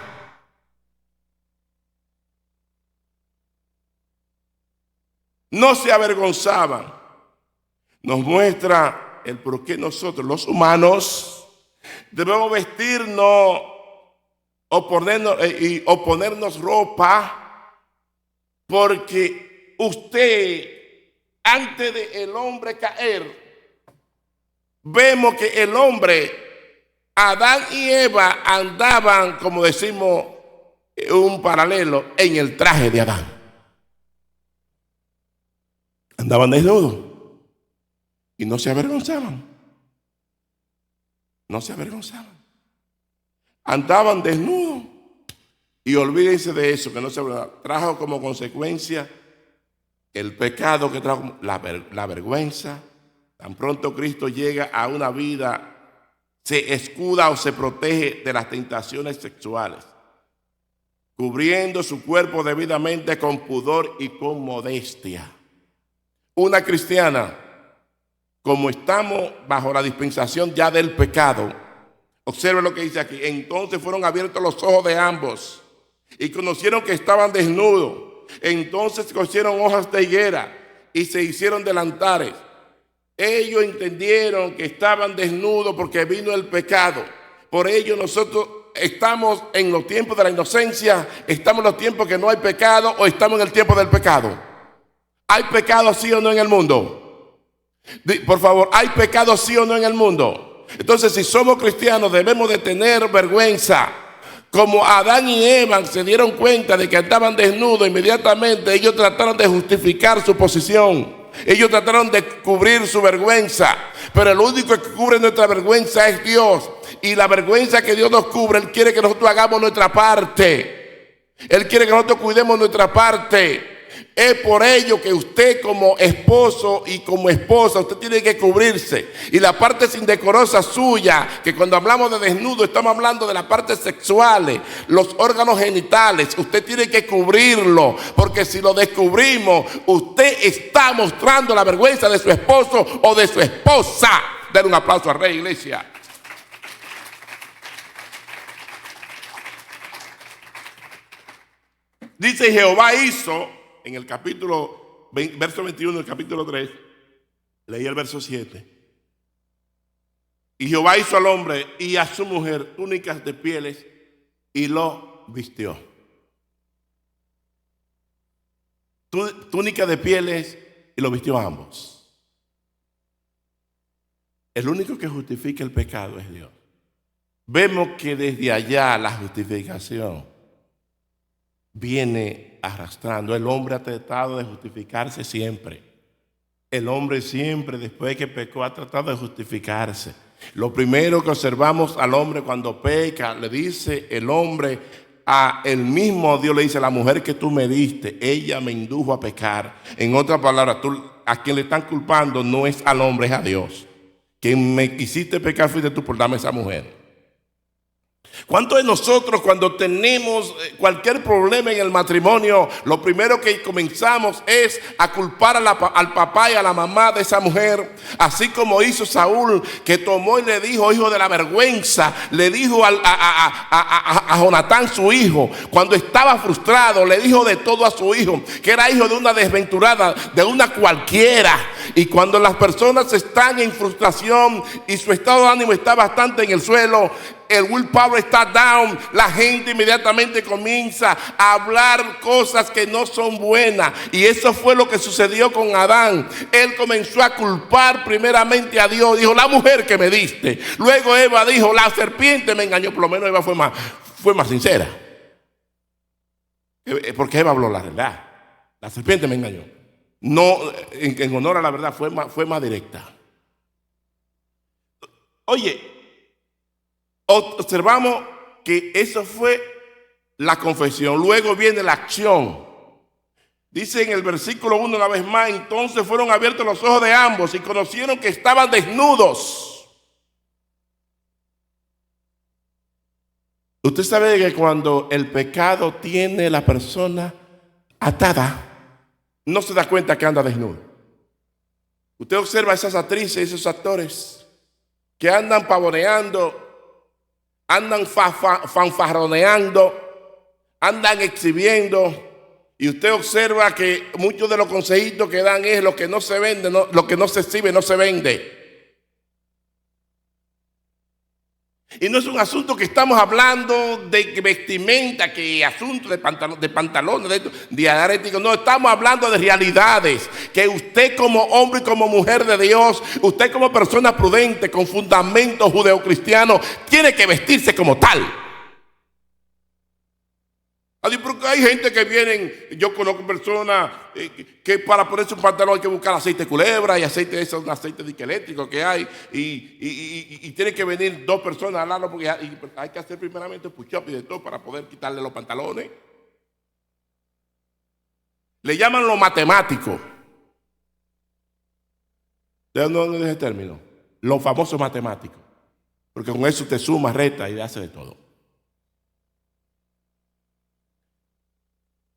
No se avergonzaban. Nos muestra el por qué nosotros, los humanos, debemos vestirnos o ponernos ropa. Porque usted, antes de el hombre caer, vemos que el hombre, Adán y Eva, andaban, como decimos, un paralelo, en el traje de Adán. Andaban desnudos y no se avergonzaban. No se avergonzaban. Andaban desnudos. Y olvídense de eso, que no se trajo como consecuencia el pecado, que trajo la vergüenza. Tan pronto Cristo llega a una vida, se escuda o se protege de las tentaciones sexuales, cubriendo su cuerpo debidamente con pudor y con modestia. Una cristiana, como estamos bajo la dispensación ya del pecado, observe lo que dice aquí: entonces fueron abiertos los ojos de ambos, y conocieron que estaban desnudos. Entonces cosieron hojas de higuera y se hicieron delantales. Ellos entendieron que estaban desnudos porque vino el pecado. Por ello nosotros estamos en los tiempos de la inocencia, estamos en los tiempos que no hay pecado, o estamos en el tiempo del pecado. ¿Hay pecado sí o no en el mundo? Por favor, ¿hay pecado sí o no en el mundo? Entonces, si somos cristianos, debemos de tener vergüenza. Como Adán y Eva se dieron cuenta de que estaban desnudos, inmediatamente ellos trataron de justificar su posición. Ellos trataron de cubrir su vergüenza, pero el único que cubre nuestra vergüenza es Dios. Y la vergüenza que Dios nos cubre, Él quiere que nosotros hagamos nuestra parte. Él quiere que nosotros cuidemos nuestra parte. Es por ello que usted como esposo y como esposa, usted tiene que cubrirse. Y la parte indecorosa suya, que cuando hablamos de desnudo estamos hablando de la parte sexual, los órganos genitales, usted tiene que cubrirlo. Porque si lo descubrimos, usted está mostrando la vergüenza de su esposo o de su esposa. Denle un aplauso al Rey, iglesia. Dice: Jehová hizo, en el capítulo, verso 21 del capítulo 3, leí el verso 7. Y Jehová hizo al hombre y a su mujer túnicas de pieles y lo vistió. Túnica de pieles y lo vistió a ambos. El único que justifica el pecado es Dios. Vemos que desde allá la justificación viene arrastrando. El hombre ha tratado de justificarse siempre. El hombre siempre, después que pecó, ha tratado de justificarse. Lo primero que observamos al hombre cuando peca, le dice el hombre a el mismo Dios, le dice: la mujer que tú me diste, ella me indujo a pecar. En otras palabras, a quien le están culpando no es al hombre, es a Dios. Quien me quisiste pecar fuiste tú por darme esa mujer. ¿Cuántos de nosotros, cuando tenemos cualquier problema en el matrimonio, lo primero que comenzamos es a culpar al papá y a la mamá de esa mujer? Así como hizo Saúl, que tomó y le dijo, hijo de la vergüenza, le dijo a Jonatán, su hijo, cuando estaba frustrado, le dijo de todo a su hijo, que era hijo de una desventurada, de una cualquiera. Y cuando las personas están en frustración y su estado de ánimo está bastante en el suelo, el willpower está down, la gente inmediatamente comienza a hablar cosas que no son buenas. Y eso fue lo que sucedió con Adán. Él comenzó a culpar primeramente a Dios. Dijo: la mujer que me diste. Luego Eva dijo: la serpiente me engañó. Por lo menos Eva fue más sincera, porque Eva habló la verdad. La serpiente me engañó. No, en honor a la verdad, fue más directa. Oye, observamos que eso fue la confesión. Luego viene la acción. Dice en el versículo 1 una vez más: entonces fueron abiertos los ojos de ambos y conocieron que estaban desnudos. Usted sabe que cuando el pecado tiene a la persona atada, no se da cuenta que anda desnudo. Usted observa a esas actrices, esos actores que andan pavoneando, andan fanfarroneando, andan exhibiendo, y usted observa que muchos de los consejitos que dan es: lo que no se vende, lo que no se exhibe no se vende. Y no es un asunto que estamos hablando de vestimenta, que asunto de pantalones, de aréticos. No, estamos hablando de realidades. Que usted como hombre y como mujer de Dios, usted como persona prudente, con fundamentos judeocristianos, tiene que vestirse como tal. Porque hay gente que vienen, yo conozco personas que para ponerse un pantalón hay que buscar aceite de culebra y aceite de esos, un aceite eléctrico que hay, y tienen que venir dos personas al lado, porque hay que hacer primeramente push-up y de todo para poder quitarle los pantalones. Le llaman lo matemático. ¿De dónde es el término? Los famosos matemáticos. Porque con eso te suma, resta y hace de todo.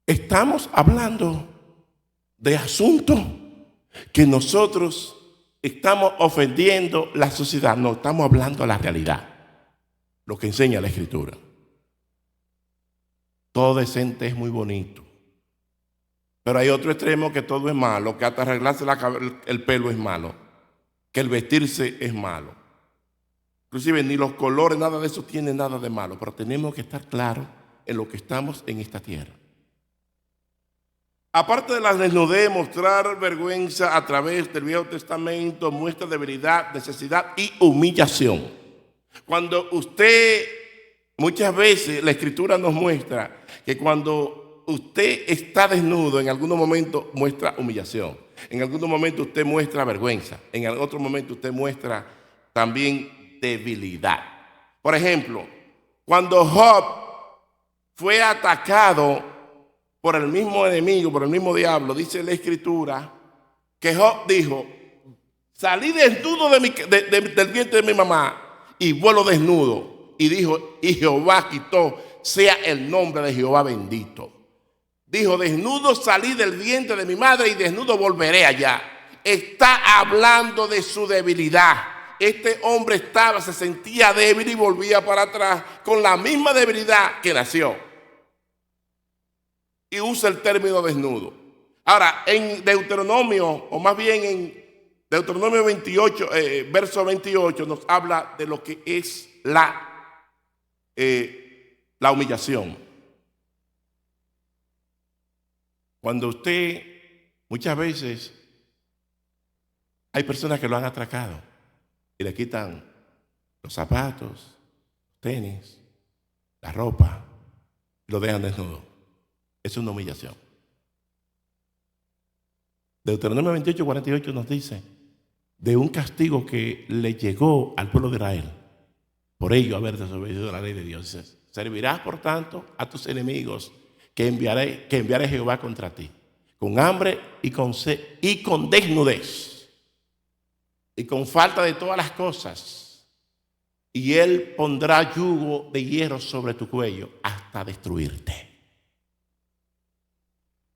Estamos hablando de asuntos que nosotros estamos ofendiendo la sociedad. No, estamos hablando de la realidad, lo que enseña la Escritura. todo decente es muy bonito. Pero hay otro extremo que todo es malo, que hasta arreglarse el pelo es malo, que el vestirse es malo. Inclusive ni los colores, nada de eso tiene nada de malo, pero tenemos que estar claros en lo que estamos en esta tierra. Aparte de la desnudez, mostrar vergüenza a través del Viejo Testamento muestra debilidad, necesidad y humillación. Cuando usted, muchas veces la Escritura nos muestra que cuando usted está desnudo, en algún momento muestra humillación, en algún momento usted muestra vergüenza, en otro momento usted muestra también debilidad. Por ejemplo, cuando Job fue atacado por el mismo enemigo, por el mismo diablo, dice la Escritura que Job dijo: salí desnudo del vientre de mi mamá y vuelo desnudo. Y dijo: y Jehová quitó, sea el nombre de Jehová bendito. Dijo: desnudo salí del vientre de mi madre y desnudo volveré allá. Está hablando de su debilidad. Este hombre se sentía débil y volvía para atrás con la misma debilidad que nació. Y usa el término desnudo. Ahora, en Deuteronomio, o más bien en Deuteronomio 28, verso 28, nos habla de lo que es la humillación. Cuando usted, muchas veces, hay personas que lo han atracado y le quitan los zapatos, tenis, la ropa, y lo dejan desnudo. Es una humillación. Deuteronomio 28, 48 nos dice de un castigo que le llegó al pueblo de Israel por ello haber desobedecido la ley de Dios. Dice: servirás por tanto a tus enemigos que enviaré Jehová contra ti, con hambre y con sed y con desnudez y con falta de todas las cosas, y él pondrá yugo de hierro sobre tu cuello hasta destruirte.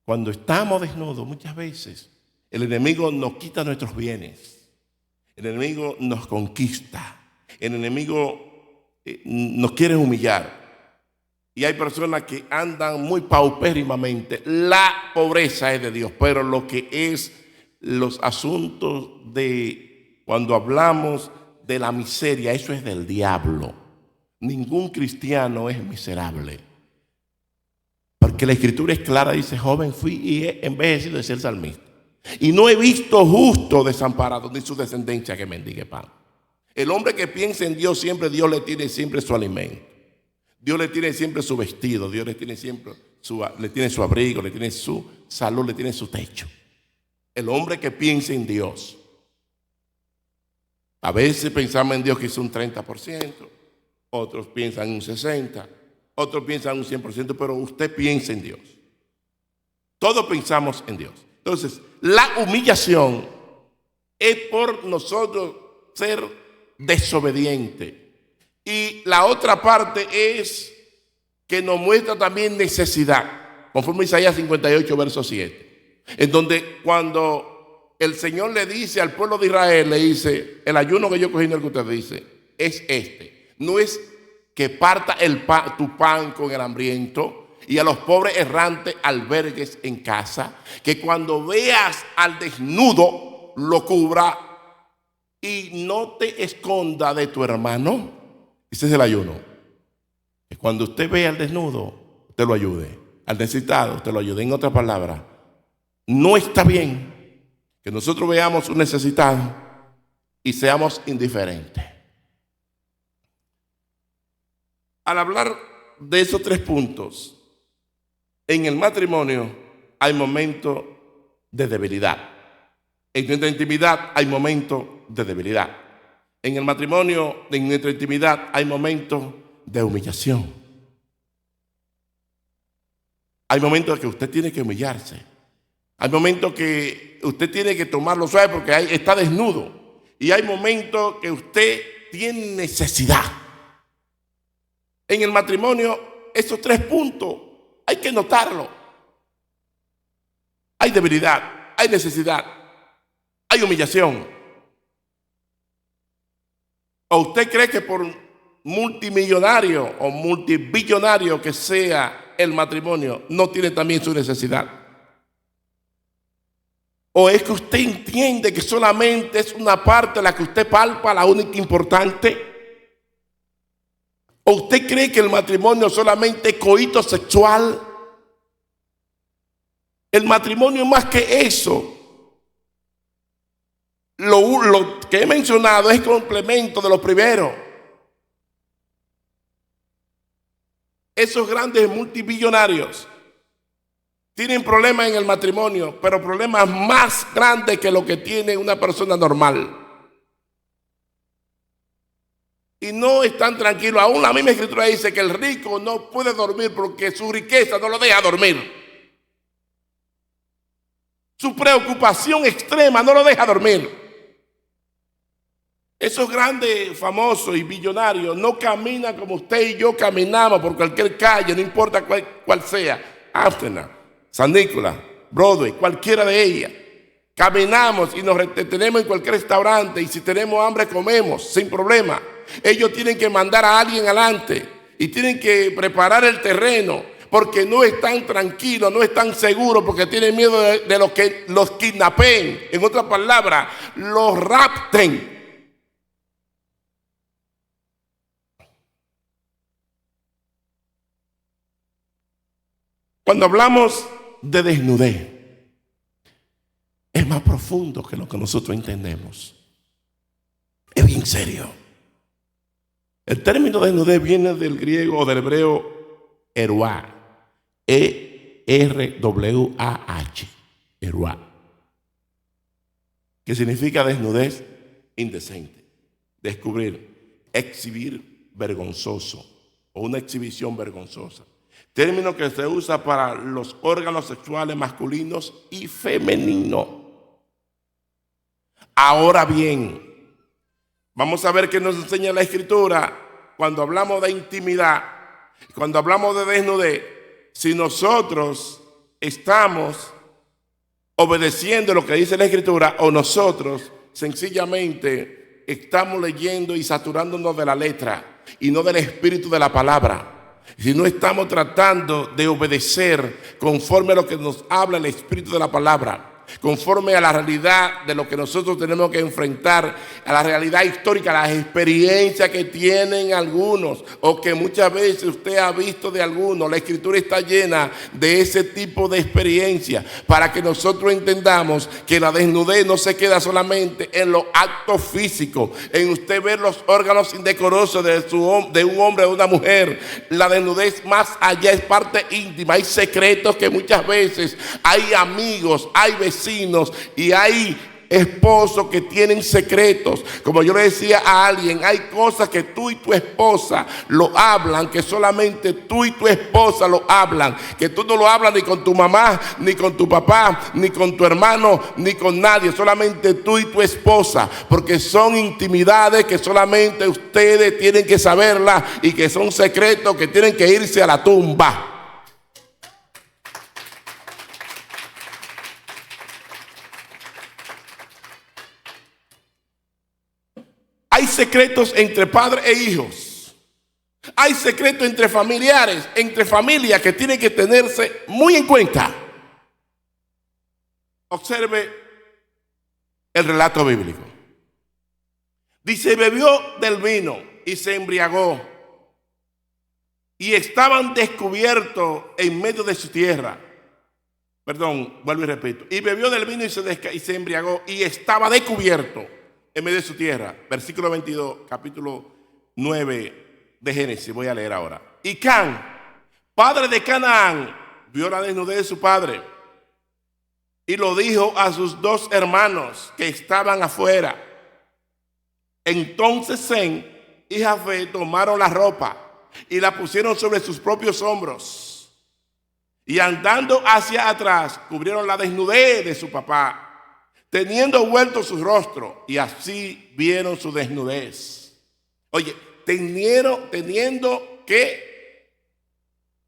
Cuando estamos desnudos, muchas veces el enemigo nos quita nuestros bienes, el enemigo nos conquista, el enemigo nos quiere humillar. Y hay personas que andan muy paupérrimamente. La pobreza es de Dios, pero lo que es los asuntos de cuando hablamos de la miseria, eso es del diablo. Ningún cristiano es miserable. Porque la Escritura es clara, dice: joven fui y he envejecido, decía el salmista, y no he visto justo desamparado, ni su descendencia que mendigue pan. El hombre que piensa en Dios siempre, Dios le tiene siempre su alimento. Dios le tiene siempre su vestido, Dios le tiene siempre le tiene su abrigo, le tiene su salud, le tiene su techo. El hombre que piensa en Dios. A veces pensamos en Dios que es un 30%, otros piensan en un 60%. Otros piensan un 100%, pero usted piensa en Dios. Todos pensamos en Dios. Entonces, la humillación es por nosotros ser desobedientes. Y la otra parte es que nos muestra también necesidad, conforme a Isaías 58, verso 7. En donde cuando el Señor le dice al pueblo de Israel, le dice: el ayuno que yo cogí, el que usted dice, es este. No es que parta tu pan con el hambriento y a los pobres errantes albergues en casa, que cuando veas al desnudo lo cubra y no te esconda de tu hermano. Ese es el ayuno. Que cuando usted vea al desnudo, usted lo ayude. Al necesitado, usted lo ayude. En otras palabras, no está bien que nosotros veamos un necesitado y seamos indiferentes. Al hablar de esos tres puntos, en el matrimonio hay momentos de debilidad. En nuestra intimidad hay momentos de debilidad. En el matrimonio, en nuestra intimidad, hay momentos de humillación. Hay momentos que usted tiene que humillarse. Hay momentos que usted tiene que tomarlo suave porque está desnudo. Y hay momentos que usted tiene necesidad. En el matrimonio, esos tres puntos hay que notarlo. Hay debilidad, hay necesidad, hay humillación. ¿O usted cree que por multimillonario o multibillonario que sea el matrimonio no tiene también su necesidad? ¿O es que usted entiende que solamente es una parte la que usted palpa, la única importante? ¿O usted cree que el matrimonio solamente es coito sexual? El matrimonio es más que eso. Lo que he mencionado es complemento de lo primero. Esos grandes multimillonarios tienen problemas en el matrimonio, pero problemas más grandes que lo que tiene una persona normal. Y no están tranquilos. Aún la misma escritura dice que el rico no puede dormir porque su riqueza no lo deja dormir. Su preocupación extrema no lo deja dormir. Esos grandes, famosos y billonarios no caminan como usted y yo caminamos por cualquier calle, no importa cuál sea. Amsterdam, San Nicolás, Broadway, cualquiera de ellas. Caminamos y nos detenemos en cualquier restaurante y si tenemos hambre comemos sin problema. Ellos tienen que mandar a alguien adelante y tienen que preparar el terreno porque no están tranquilos, no están seguros, porque tienen miedo de los que los kidnapen. En otras palabras, los rapten. Cuando hablamos de desnudez, es más profundo que lo que nosotros entendemos. Es bien serio. El término desnudez viene del griego o del hebreo eruah, E-R-W-A-H, eruah, que significa desnudez indecente, descubrir, exhibir vergonzoso o una exhibición vergonzosa. Término que se usa para los órganos sexuales masculinos y femeninos. Ahora bien, vamos a ver qué nos enseña la Escritura cuando hablamos de intimidad, cuando hablamos de desnudez. Si nosotros estamos obedeciendo lo que dice la Escritura o nosotros sencillamente estamos leyendo y saturándonos de la letra y no del espíritu de la palabra. Si no estamos tratando de obedecer conforme a lo que nos habla el espíritu de la palabra, conforme a la realidad de lo que nosotros tenemos que enfrentar, a la realidad histórica, a las experiencias que tienen algunos o que muchas veces usted ha visto de algunos. La Escritura está llena de ese tipo de experiencias para que nosotros entendamos que la desnudez no se queda solamente en los actos físicos, en usted ver los órganos indecorosos de un hombre o de una mujer. La desnudez más allá es parte íntima. Hay secretos que muchas veces hay amigos, hay vecinos y hay esposos que tienen secretos. Como yo le decía a alguien, hay cosas que tú y tu esposa lo hablan, que solamente tú y tu esposa lo hablan, que tú no lo hablas ni con tu mamá, ni con tu papá, ni con tu hermano, ni con nadie, solamente tú y tu esposa, porque son intimidades que solamente ustedes tienen que saberlas y que son secretos que tienen que irse a la tumba. Hay secretos entre padres e hijos. Hay secretos entre familiares, entre familias que tienen que tenerse muy en cuenta. Observe el relato bíblico. Dice, bebió del vino y se embriagó. Y estaban descubiertos en medio de su tierra. Perdón, vuelvo y repito. Y bebió del vino y se embriagó y estaba descubierto en medio de su tierra. Versículo 22, capítulo 9 de Génesis. Voy a leer ahora. Y Can, padre de Canaán, vio la desnudez de su padre y lo dijo a sus dos hermanos que estaban afuera. Entonces Sem y Jafet tomaron la ropa y la pusieron sobre sus propios hombros y andando hacia atrás cubrieron la desnudez de su papá, teniendo vuelto su rostro, y así vieron su desnudez. Oye, teniendo que,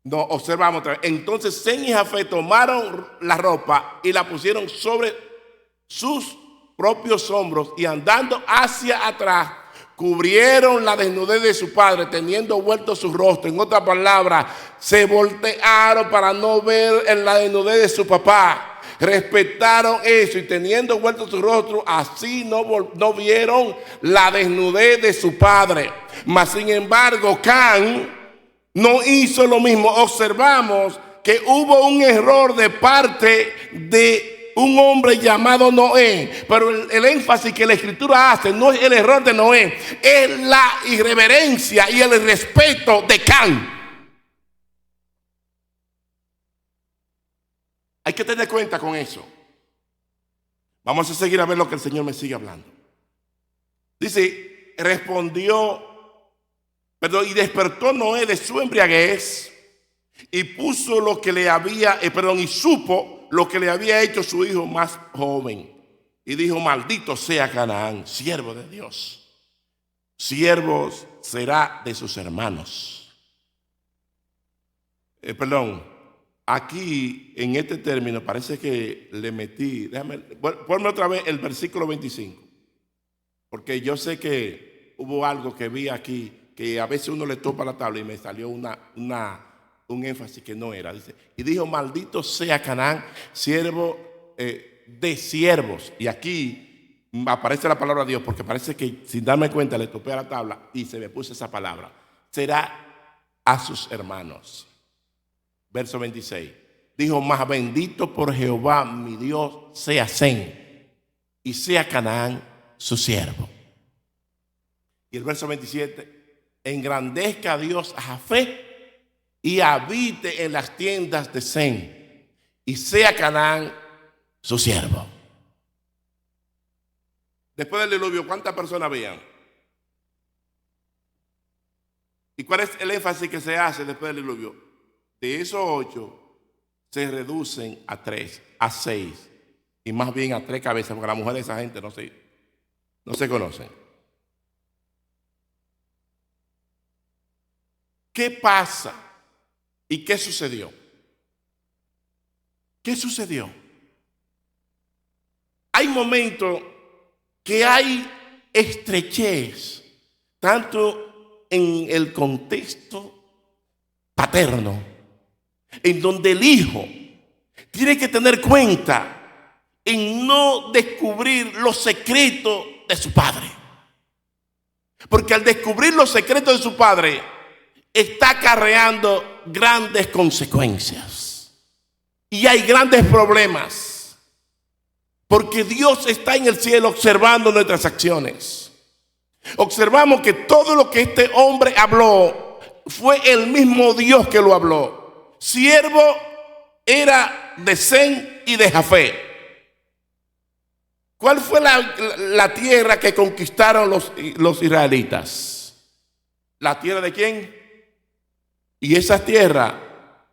no, observamos otra vez. Entonces Sem y Jafet tomaron la ropa y la pusieron sobre sus propios hombros y andando hacia atrás cubrieron la desnudez de su padre, teniendo vuelto su rostro. En otras palabras, se voltearon para no ver en la desnudez de su papá. Respetaron eso y teniendo vuelto su rostro, así no vieron la desnudez de su padre. Mas sin embargo, Can no hizo lo mismo. Observamos que hubo un error de parte de un hombre llamado Noé, pero el énfasis que la escritura hace no es el error de Noé, es la irreverencia y el respeto de Can. Hay que tener cuenta con eso. Vamos a seguir a ver lo que el Señor me sigue hablando. Dice, y despertó Noé de su embriaguez y puso lo que le había, y supo lo que le había hecho su hijo más joven. Y dijo, maldito sea Canaán, siervo de Dios. Siervos será de sus hermanos. Aquí en este término parece que le metí, ponme otra vez el versículo 25. Porque yo sé que hubo algo que vi aquí, que a veces uno le topa la tabla y me salió un énfasis que no era. Dice, y dijo, maldito sea Canaán, siervo de siervos. Y aquí aparece la palabra Dios, porque parece que sin darme cuenta le topé a la tabla y se me puso esa palabra. Será a sus hermanos. Verso 26. Dijo, más bendito por Jehová mi Dios sea Sem, y sea Canaán su siervo. Y el verso 27. Engrandezca a Dios a Jafet y habite en las tiendas de Sem, y sea Canaán su siervo. Después del diluvio, ¿cuántas personas habían? ¿Y cuál es el énfasis que se hace después del diluvio? De esos 8 se reducen a 3, a 6 y más bien a 3 cabezas, porque las mujeres de esa gente no se conocen. ¿Qué pasa? ¿Y qué sucedió? ¿Qué sucedió? Hay momentos que hay estrechez, tanto en el contexto paterno, en donde el hijo tiene que tener cuenta en no descubrir los secretos de su padre. Porque al descubrir los secretos de su padre, está acarreando grandes consecuencias. Y hay grandes problemas. Porque Dios está en el cielo observando nuestras acciones. Observamos que todo lo que este hombre habló fue el mismo Dios que lo habló. Siervo era de Sem y de Jafet. ¿Cuál fue la tierra que conquistaron los israelitas? ¿La tierra de quién? Y esa tierra,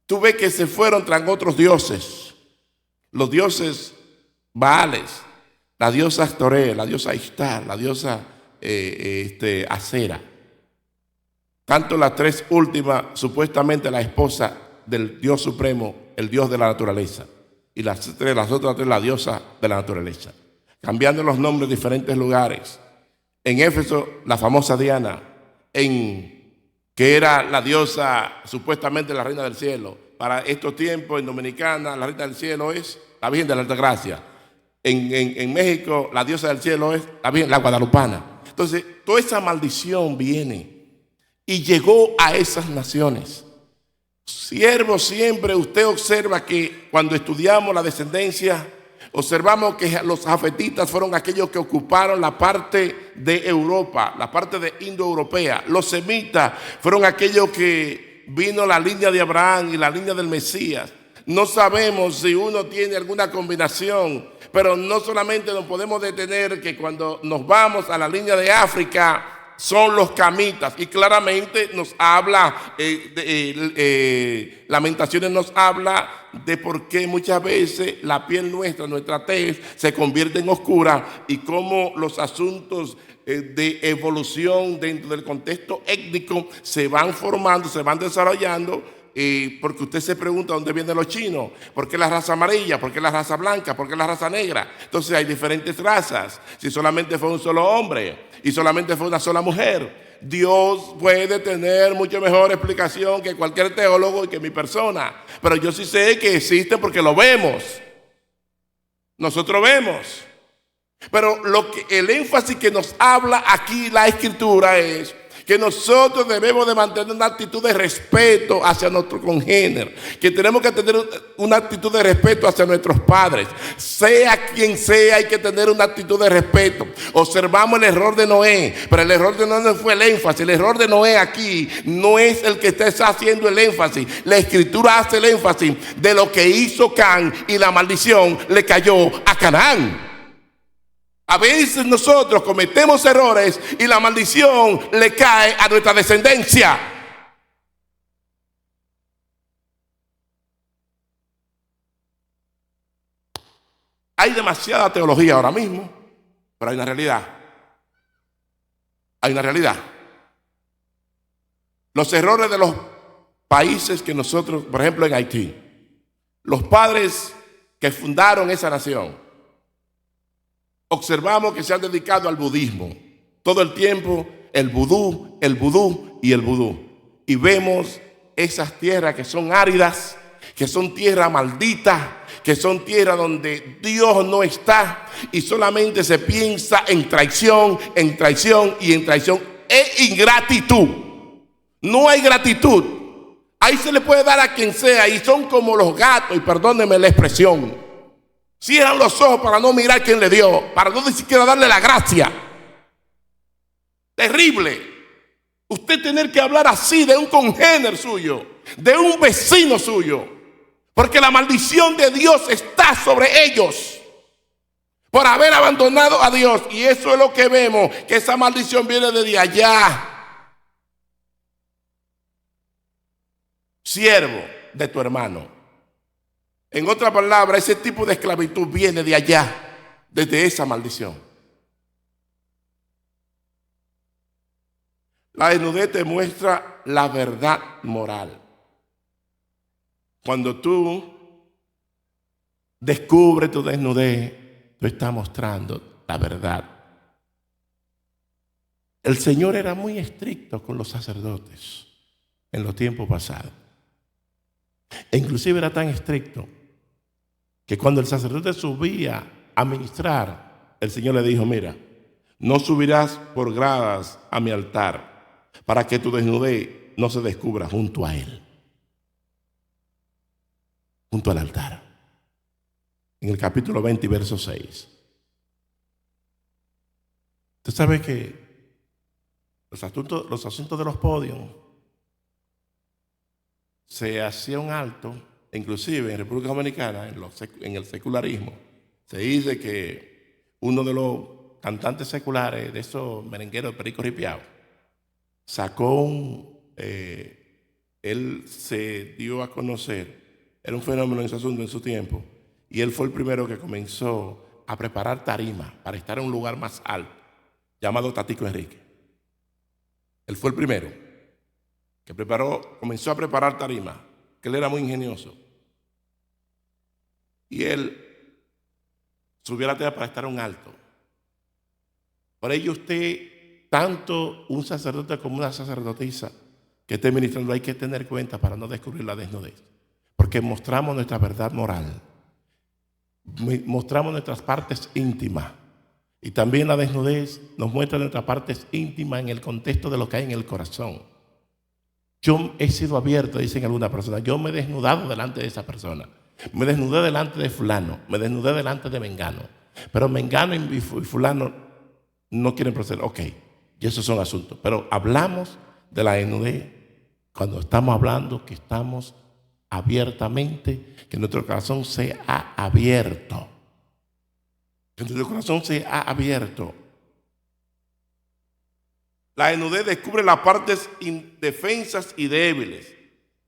tú ves que se fueron tras otros dioses. Los dioses Baales, la diosa Astoré, la diosa Ishtar, la diosa Acera. Tanto las 3 últimas, supuestamente la esposa del Dios supremo, el Dios de la naturaleza. Y las otras 3, la diosa de la naturaleza. Cambiando los nombres en diferentes lugares. En Éfeso, la famosa Diana, que era la diosa, supuestamente la reina del cielo. Para estos tiempos, en Dominicana, la reina del cielo es la Virgen de la Altagracia. En México, la diosa del cielo es la guadalupana. Entonces, toda esa maldición viene y llegó a esas naciones. Siervo, siempre usted observa que cuando estudiamos la descendencia, observamos que los jafetitas fueron aquellos que ocuparon la parte de Europa, la parte de indoeuropea. Los semitas fueron aquellos que vino la línea de Abraham y la línea del Mesías. No sabemos si uno tiene alguna combinación, pero no solamente nos podemos detener que cuando nos vamos a la línea de África son los camitas, y claramente nos habla, Lamentaciones nos habla de por qué muchas veces la piel nuestra tez se convierte en oscura, y cómo los asuntos de evolución dentro del contexto étnico se van formando, se van desarrollando y porque usted se pregunta dónde vienen los chinos, por qué la raza amarilla, por qué la raza blanca, por qué la raza negra. Entonces hay diferentes razas. Si solamente fue un solo hombre y solamente fue una sola mujer, Dios puede tener mucho mejor explicación que cualquier teólogo y que mi persona. Pero yo sí sé que existe porque lo vemos. Nosotros vemos. Pero el énfasis que nos habla aquí la Escritura es que nosotros debemos de mantener una actitud de respeto hacia nuestro congénere, que tenemos que tener una actitud de respeto hacia nuestros padres. Sea quien sea, hay que tener una actitud de respeto. Observamos el error de Noé, pero el error de Noé no fue el énfasis. El error de Noé aquí no es el que está haciendo el énfasis. La Escritura hace el énfasis de lo que hizo Can, y la maldición le cayó a Canaán. A veces nosotros cometemos errores y la maldición le cae a nuestra descendencia. Hay demasiada teología ahora mismo, pero hay una realidad. Hay una realidad. Los errores de los países que nosotros, por ejemplo en Haití, los padres que fundaron esa nación, observamos que se han dedicado al budismo. Todo el tiempo el vudú y el vudú. Y vemos esas tierras que son áridas, que son tierras malditas, que son tierras donde Dios no está y solamente se piensa en traición y en traición e ingratitud. No hay gratitud. Ahí se le puede dar a quien sea y son como los gatos, y perdónenme la expresión. Cierran los ojos para no mirar quién le dio, para no ni siquiera darle la gracia. Terrible. Usted tener que hablar así de un congénere suyo, de un vecino suyo, porque la maldición de Dios está sobre ellos por haber abandonado a Dios. Y eso es lo que vemos, que esa maldición viene desde allá. Siervo de tu hermano. En otra palabra, ese tipo de esclavitud viene de allá, desde esa maldición. La desnudez te muestra la verdad moral. Cuando tú descubres tu desnudez, tú estás mostrando la verdad. El Señor era muy estricto con los sacerdotes en los tiempos pasados. E inclusive era tan estricto que cuando el sacerdote subía a ministrar, el Señor le dijo: mira, no subirás por gradas a mi altar para que tu desnudez no se descubra junto a él, junto al altar. En el capítulo 20, verso 6. Usted sabe que los asuntos de los podios se hacía un alto. Inclusive en República Dominicana, en el secularismo, se dice que uno de los cantantes seculares, de esos merengueros de Perico Ripiao, él se dio a conocer, era un fenómeno en ese asunto en su tiempo, y él fue el primero que comenzó a preparar tarima para estar en un lugar más alto, llamado Tatico Enrique. Él fue el primero que comenzó a preparar tarima, que él era muy ingenioso. Y él subió a la tierra para estar en un alto. Por ello usted, tanto un sacerdote como una sacerdotisa que esté ministrando, hay que tener cuenta para no descubrir la desnudez. Porque mostramos nuestra verdad moral. Mostramos nuestras partes íntimas. Y también la desnudez nos muestra nuestras partes íntimas en el contexto de lo que hay en el corazón. Yo he sido abierto, dicen algunas personas. Yo me he desnudado delante de esa persona. Me desnudé delante de fulano. Me desnudé delante de mengano. Pero mengano y fulano no quieren proceder. Ok, y esos son asuntos. Pero hablamos de la desnudez cuando estamos hablando que estamos abiertamente, que nuestro corazón se ha abierto. Que nuestro corazón se ha abierto. La desnudez descubre las partes indefensas y débiles.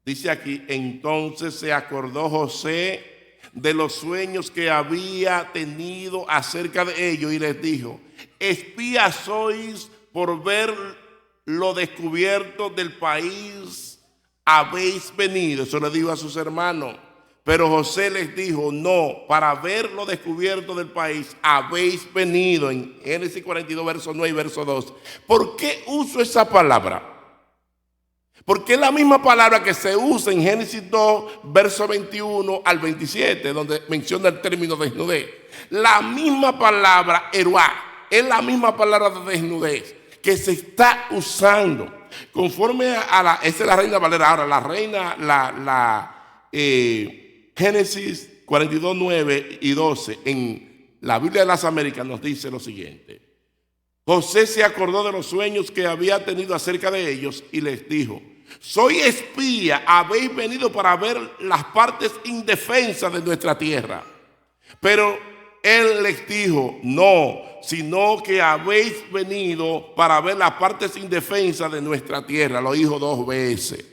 Dice aquí: entonces se acordó José de los sueños que había tenido acerca de ellos y les dijo: espías sois por ver lo descubierto del país habéis venido, eso le dijo a sus hermanos. Pero José les dijo, no, para haberlo descubierto del país, habéis venido, en Génesis 42, verso 9 y verso 2. ¿Por qué uso esa palabra? Porque es la misma palabra que se usa en Génesis 2, verso 21 al 27, donde menciona el término desnudez. La misma palabra, eruá, es la misma palabra de desnudez que se está usando. Conforme a esa es la Reina Valera. Ahora, la Reina, Génesis 42, 9 y 12, en la Biblia de las Américas nos dice lo siguiente. José se acordó de los sueños que había tenido acerca de ellos y les dijo, soy espía, habéis venido para ver las partes indefensas de nuestra tierra. Pero él les dijo, no, sino que habéis venido para ver las partes indefensas de nuestra tierra. Lo dijo 2 veces.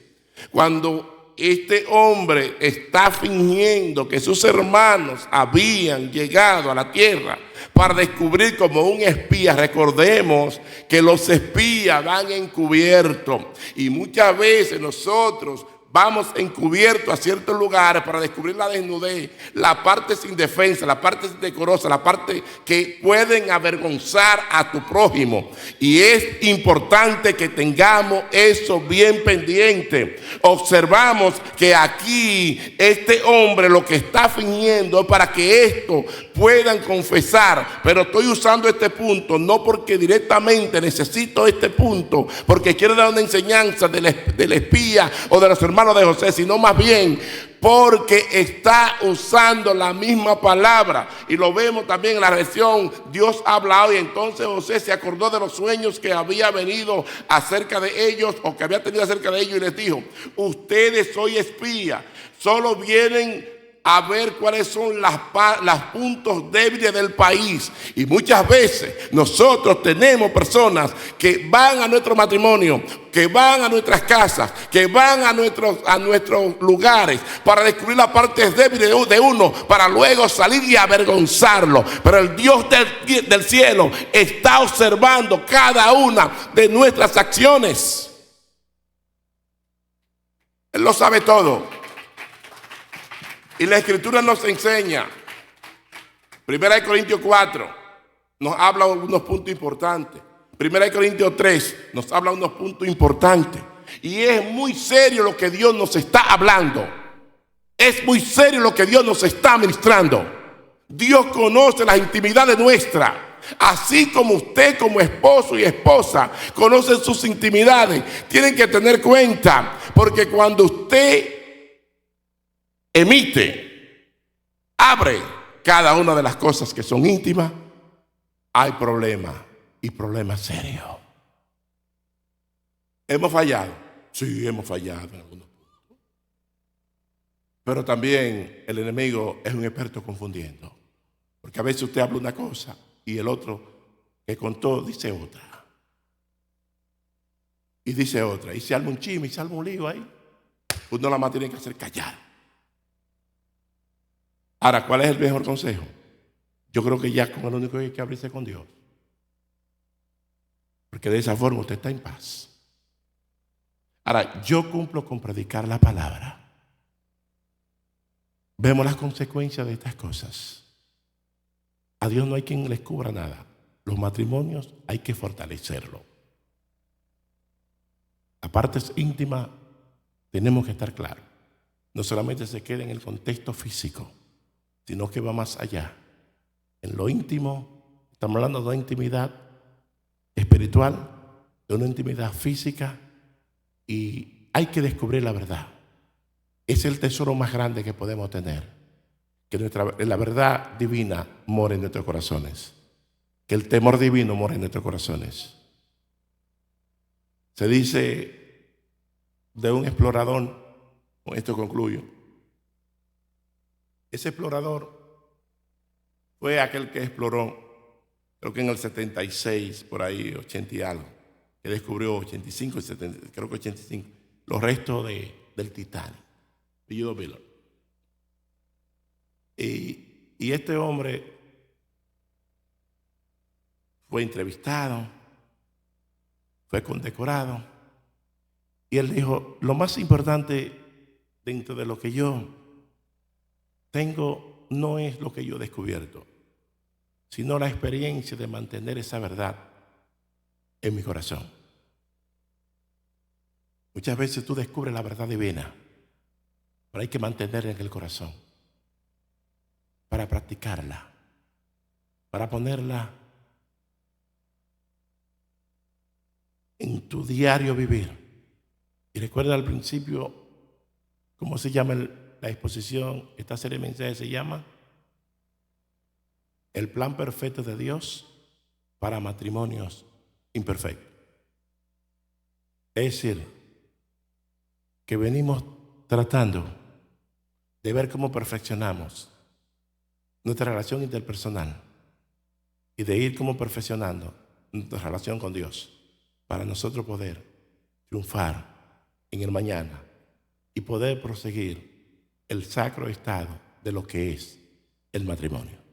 Cuando este hombre está fingiendo que sus hermanos habían llegado a la tierra para descubrir como un espía, recordemos que los espías van encubiertos y muchas veces nosotros vamos encubiertos a ciertos lugares para descubrir la desnudez, la parte sin defensa, la parte indecorosa, la parte que pueden avergonzar a tu prójimo. Y es importante que tengamos eso bien pendiente. Observamos que aquí este hombre lo que está fingiendo es para que esto puedan confesar. Pero estoy usando este punto no porque directamente necesito este punto, porque quiero dar una enseñanza del espía o de los hermanos de José, sino más bien porque está usando la misma palabra. Y lo vemos también en la versión Dios habla hoy. Entonces José se acordó de los sueños que había venido acerca de ellos, o que había tenido acerca de ellos, y les dijo, ustedes soy espía, solo vienen a ver cuáles son los puntos débiles del país. Y muchas veces nosotros tenemos personas que van a nuestro matrimonio, que van a nuestras casas, que van a nuestros lugares para descubrir las partes débiles de uno, para luego salir y avergonzarlo. Pero el Dios del cielo está observando cada una de nuestras acciones. Él lo sabe todo. Y la Escritura nos enseña, 1 Corintios 4 nos habla de unos puntos importantes. 1 Corintios 3 nos habla de unos puntos importantes. Y es muy serio lo que Dios nos está hablando. Es muy serio lo que Dios nos está ministrando. Dios conoce las intimidades nuestras. Así como usted como esposo y esposa conocen sus intimidades, tienen que tener cuenta. Porque cuando usted abre cada una de las cosas que son íntimas, hay problemas, y problemas serios. ¿Hemos fallado? Sí, hemos fallado en algunos puntos. Pero también el enemigo es un experto confundiendo. Porque a veces usted habla una cosa y el otro que contó dice otra. Y dice otra. Y se arma un chisme y se arma un lío ahí. Uno nada más tiene que hacer callar. Ahora, ¿cuál es el mejor consejo? Yo creo que ya con el único que hay que abrirse con Dios. Porque de esa forma usted está en paz. Ahora, yo cumplo con predicar la palabra. Vemos las consecuencias de estas cosas. A Dios no hay quien les cubra nada. Los matrimonios hay que fortalecerlo. La parte íntima tenemos que estar claros. No solamente se queda en el contexto físico, sino que va más allá. En lo íntimo, estamos hablando de una intimidad espiritual, de una intimidad física, y hay que descubrir la verdad. Es el tesoro más grande que podemos tener, que la verdad divina mora en nuestros corazones, que el temor divino mora en nuestros corazones. Se dice de un explorador, con esto concluyo. Ese explorador fue aquel que exploró, creo que en el 76, por ahí, 80 y algo, que descubrió 85 y 70, creo que 85, los restos del Titanic, Billy Miller. Y este hombre fue entrevistado, fue condecorado, Y él dijo, lo más importante dentro de lo que yo tengo no es lo que yo he descubierto, sino la experiencia de mantener esa verdad en mi corazón. Muchas veces tú descubres la verdad divina, pero hay que mantenerla en el corazón para practicarla, para ponerla en tu diario vivir. Y recuerda al principio, ¿cómo se llama la exposición? Esta serie de mensajes se llama El plan perfecto de Dios para matrimonios imperfectos. Es decir, que venimos tratando de ver cómo perfeccionamos nuestra relación interpersonal y de ir como perfeccionando nuestra relación con Dios para nosotros poder triunfar en el mañana y poder proseguir el sacro estado de lo que es el matrimonio.